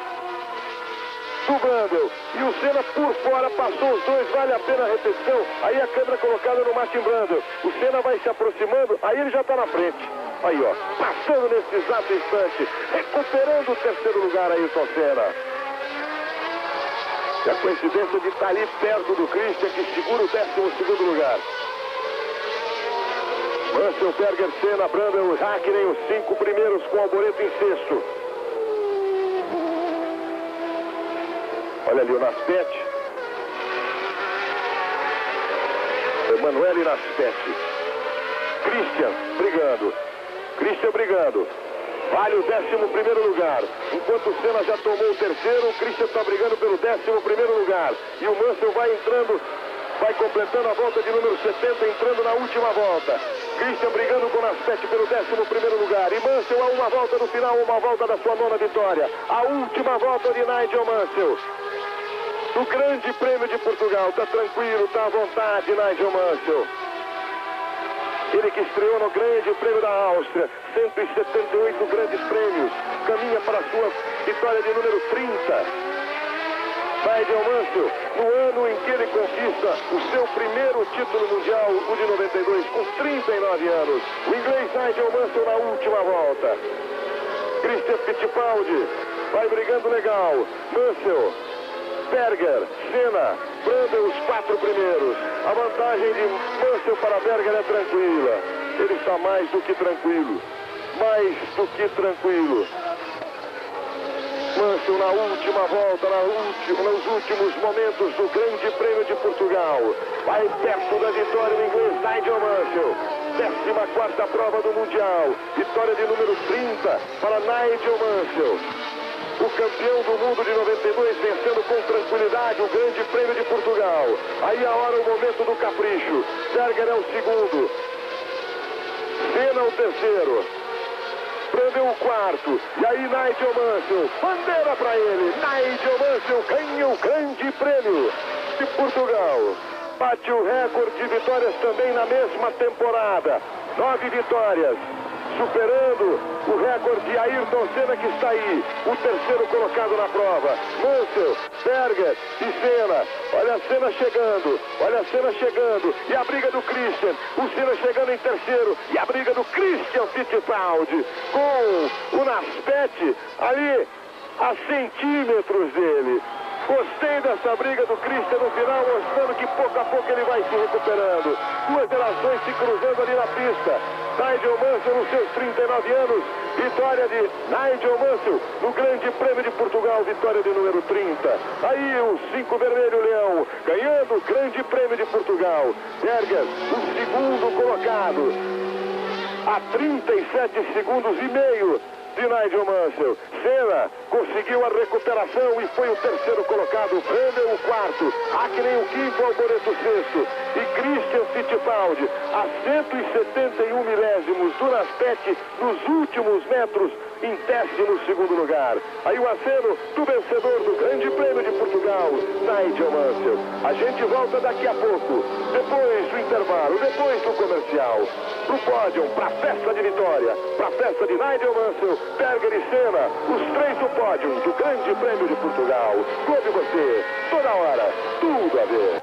do Brandel. E o Senna por fora passou os dois, vale a pena a repetição. Aí a câmera colocada no Martin Brundle. O Senna vai se aproximando, aí ele já está na frente. Aí, ó, passando nesse exato instante, recuperando o terceiro lugar aí, Ayrton Senna. E a coincidência de estar ali perto do Christian, que segura o 12º lugar. Mansell, Berger, Senna, Brundle, Hakkinen, os 5 primeiros com Alboreto em sexto. Olha ali o Naspetti. Emanuele Naspetti. Christian brigando. Vale o 11º lugar. Enquanto o Senna já tomou o terceiro, o Christian está brigando pelo 11º lugar. E o Mansell vai entrando, vai completando a volta de número 70, entrando na última volta. Christian brigando com o Naspetti pelo 11º lugar. E Mansell a uma volta do final, uma volta da sua 9ª vitória. A última volta de Nigel Mansell. Do Grande Prêmio de Portugal. Está tranquilo, está à vontade, Nigel Mansell. Ele que estreou no Grande Prêmio da Áustria, 178 grandes prêmios, caminha para a sua vitória de número 30. Nigel Mansell, no ano em que ele conquista o seu primeiro título mundial, o de 92, com 39 anos. O inglês Nigel Mansell na última volta. Christian Fittipaldi vai brigando legal. Mansell, Berger, Senna, Brundle, os 4 primeiros. A vantagem de Mansell para Berger é tranquila. Ele está mais do que tranquilo. Mansell na última volta, nos últimos momentos do Grande Prêmio de Portugal. Vai perto da vitória do inglês Nigel Mansell. 14ª prova do Mundial. Vitória de número 30 para Nigel Mansell. O campeão do mundo de 92 vencendo com tranquilidade o Grande Prêmio de Portugal. Aí a hora, o momento do capricho. Berger é o segundo. Senna o terceiro. Brundle o quarto. E aí Nigel Mansell. Bandeira para ele. Nigel Mansell ganha o Grande Prêmio de Portugal. Bate o recorde de vitórias também na mesma temporada. 9 vitórias. Superando o recorde de Ayrton Senna, que está aí, o terceiro colocado na prova. Mansell, Berger e Senna. Olha a Senna chegando, e a briga do Christian. O Senna chegando em terceiro, e a briga do Christian Fittipaldi, com o Naspetti ali a centímetros dele. Gostei dessa briga do Christian no final, mostrando que pouco a pouco ele vai se recuperando. Duas gerações se cruzando ali na pista. Nigel Mansell nos seus 39 anos. Vitória de Nigel Mansell no Grande Prêmio de Portugal. Vitória de número 30. Aí o 5 vermelho leão ganhando o Grande Prêmio de Portugal. Berger, o segundo colocado. A 37 segundos e meio de Nigel Mansell. Senna conseguiu a recuperação e foi o terceiro colocado. Brundle o quarto. Hakkinen o quinto, Alboreto o sexto. E Christian Fittipaldi a 171 milésimos do Naspetti nos últimos metros em 12º lugar. Aí o aceno do vencedor do Grande Prêmio de Portugal, Nigel Mansell. A gente volta daqui a pouco, depois do intervalo, depois do comercial, pro pódio, pra festa de vitória, pra festa de Nigel Mansell, Berger e Senna, os 3 do pódio do Grande Prêmio de Portugal. Clube você, toda hora, tudo a ver.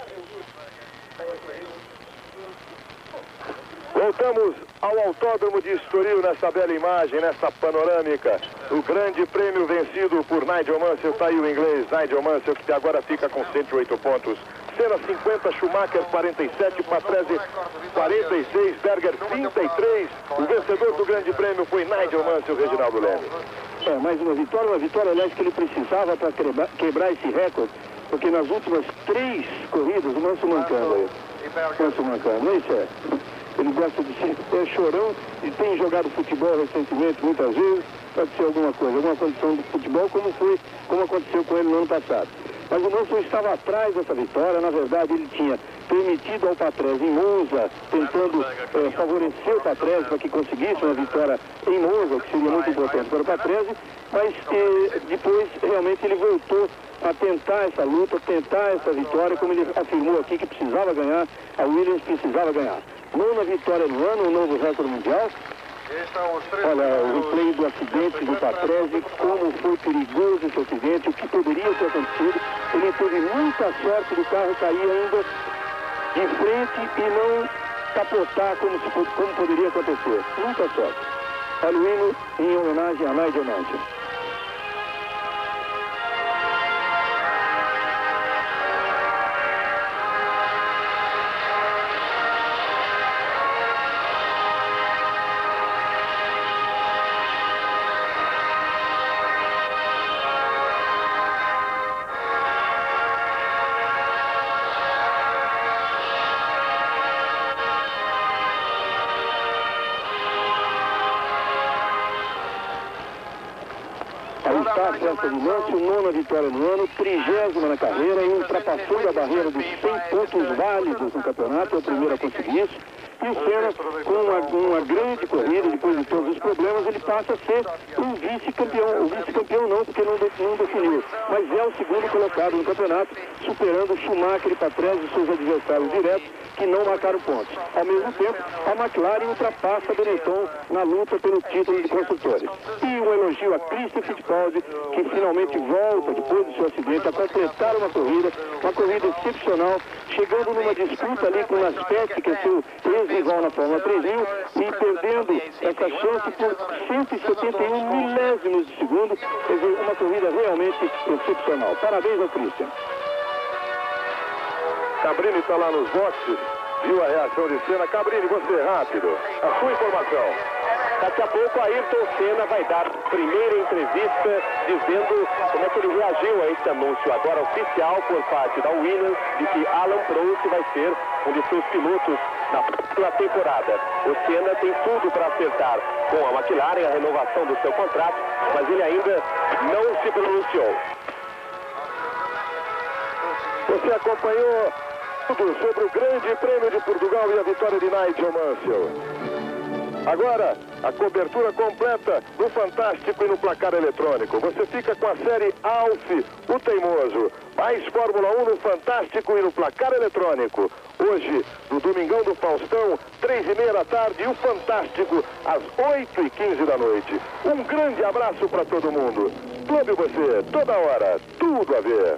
Voltamos ao Autódromo de Estoril nessa bela imagem, nessa panorâmica. O Grande Prêmio vencido por Nigel Mansell. Está aí o inglês Nigel Mansell, que agora fica com 108 pontos. Senna 50, Schumacher 47, Patrese 46, Berger 33. O vencedor do Grande Prêmio foi Nigel Mansell, Reginaldo Leme.
Mais uma vitória, aliás, que ele precisava para quebrar esse recorde, porque nas últimas 3 corridas o Mansell mancando. Isso é. Ele gosta de ser chorão e tem jogado futebol recentemente, muitas vezes. Pode ser alguma condição do futebol, como aconteceu com ele no ano passado. Mas o Mansell estava atrás dessa vitória. Na verdade, ele tinha permitido ao Patrese em Monza, tentando favorecer o Patrese para que conseguisse uma vitória em Monza, que seria muito importante para o Patrese. Mas depois, realmente, ele voltou a tentar essa luta, tentar essa vitória, como ele afirmou aqui que precisava ganhar, a Williams precisava ganhar. 9ª vitória no ano, um novo recorde mundial. Olha, o replay do acidente do Patrese, como foi perigoso esse acidente, o que poderia ter acontecido. Ele teve muita sorte do carro cair ainda de frente e não capotar como poderia acontecer. Muita sorte. Olha o hino em homenagem a Nigel Mansell. Está a festa de Mansell, 9ª vitória no ano, 30ª na carreira e ultrapassando a barreira dos 100 pontos válidos no campeonato, é o primeiro a conseguir isso. E o Senna, com uma grande corrida, depois de todos os problemas, ele passa a ser um vice-campeão. O vice-campeão não, porque não definiu, mas é o segundo colocado no campeonato, superando Schumacher e Patrese, seus adversários diretos, que não marcaram pontos. Ao mesmo tempo, a McLaren ultrapassa a Benetton na luta pelo título de construtores. E um elogio a Christian Fittipaldi, que finalmente volta, depois do seu acidente, a completar uma corrida excepcional, chegando numa disputa ali com o Naspetti, que é seu ex-rival na Fórmula 3000, e perdendo essa chance por 171 milésimos de segundo. Quer dizer, uma corrida realmente excepcional. Parabéns ao Christian.
Cabrini está lá nos boxes, viu a reação de Senna. Cabrini, você rápido, a sua informação.
Daqui a pouco a Ayrton Senna vai dar primeira entrevista dizendo como é que ele reagiu a esse anúncio agora oficial por parte da Williams de que Alan Prost vai ser um de seus pilotos na temporada. O Senna tem tudo para acertar com a McLaren, a renovação do seu contrato, mas ele ainda não se pronunciou.
Você acompanhou tudo sobre o Grande Prêmio de Portugal e a vitória de Nigel Mansell. Agora, a cobertura completa no Fantástico e no placar eletrônico. Você fica com a série Alf, o Teimoso. Mais Fórmula 1 no Fantástico e no placar eletrônico. Hoje, no Domingão do Faustão, 3h30 da tarde, e o Fantástico, às 8h15 da noite. Um grande abraço para todo mundo. Clube você, toda hora, tudo a ver.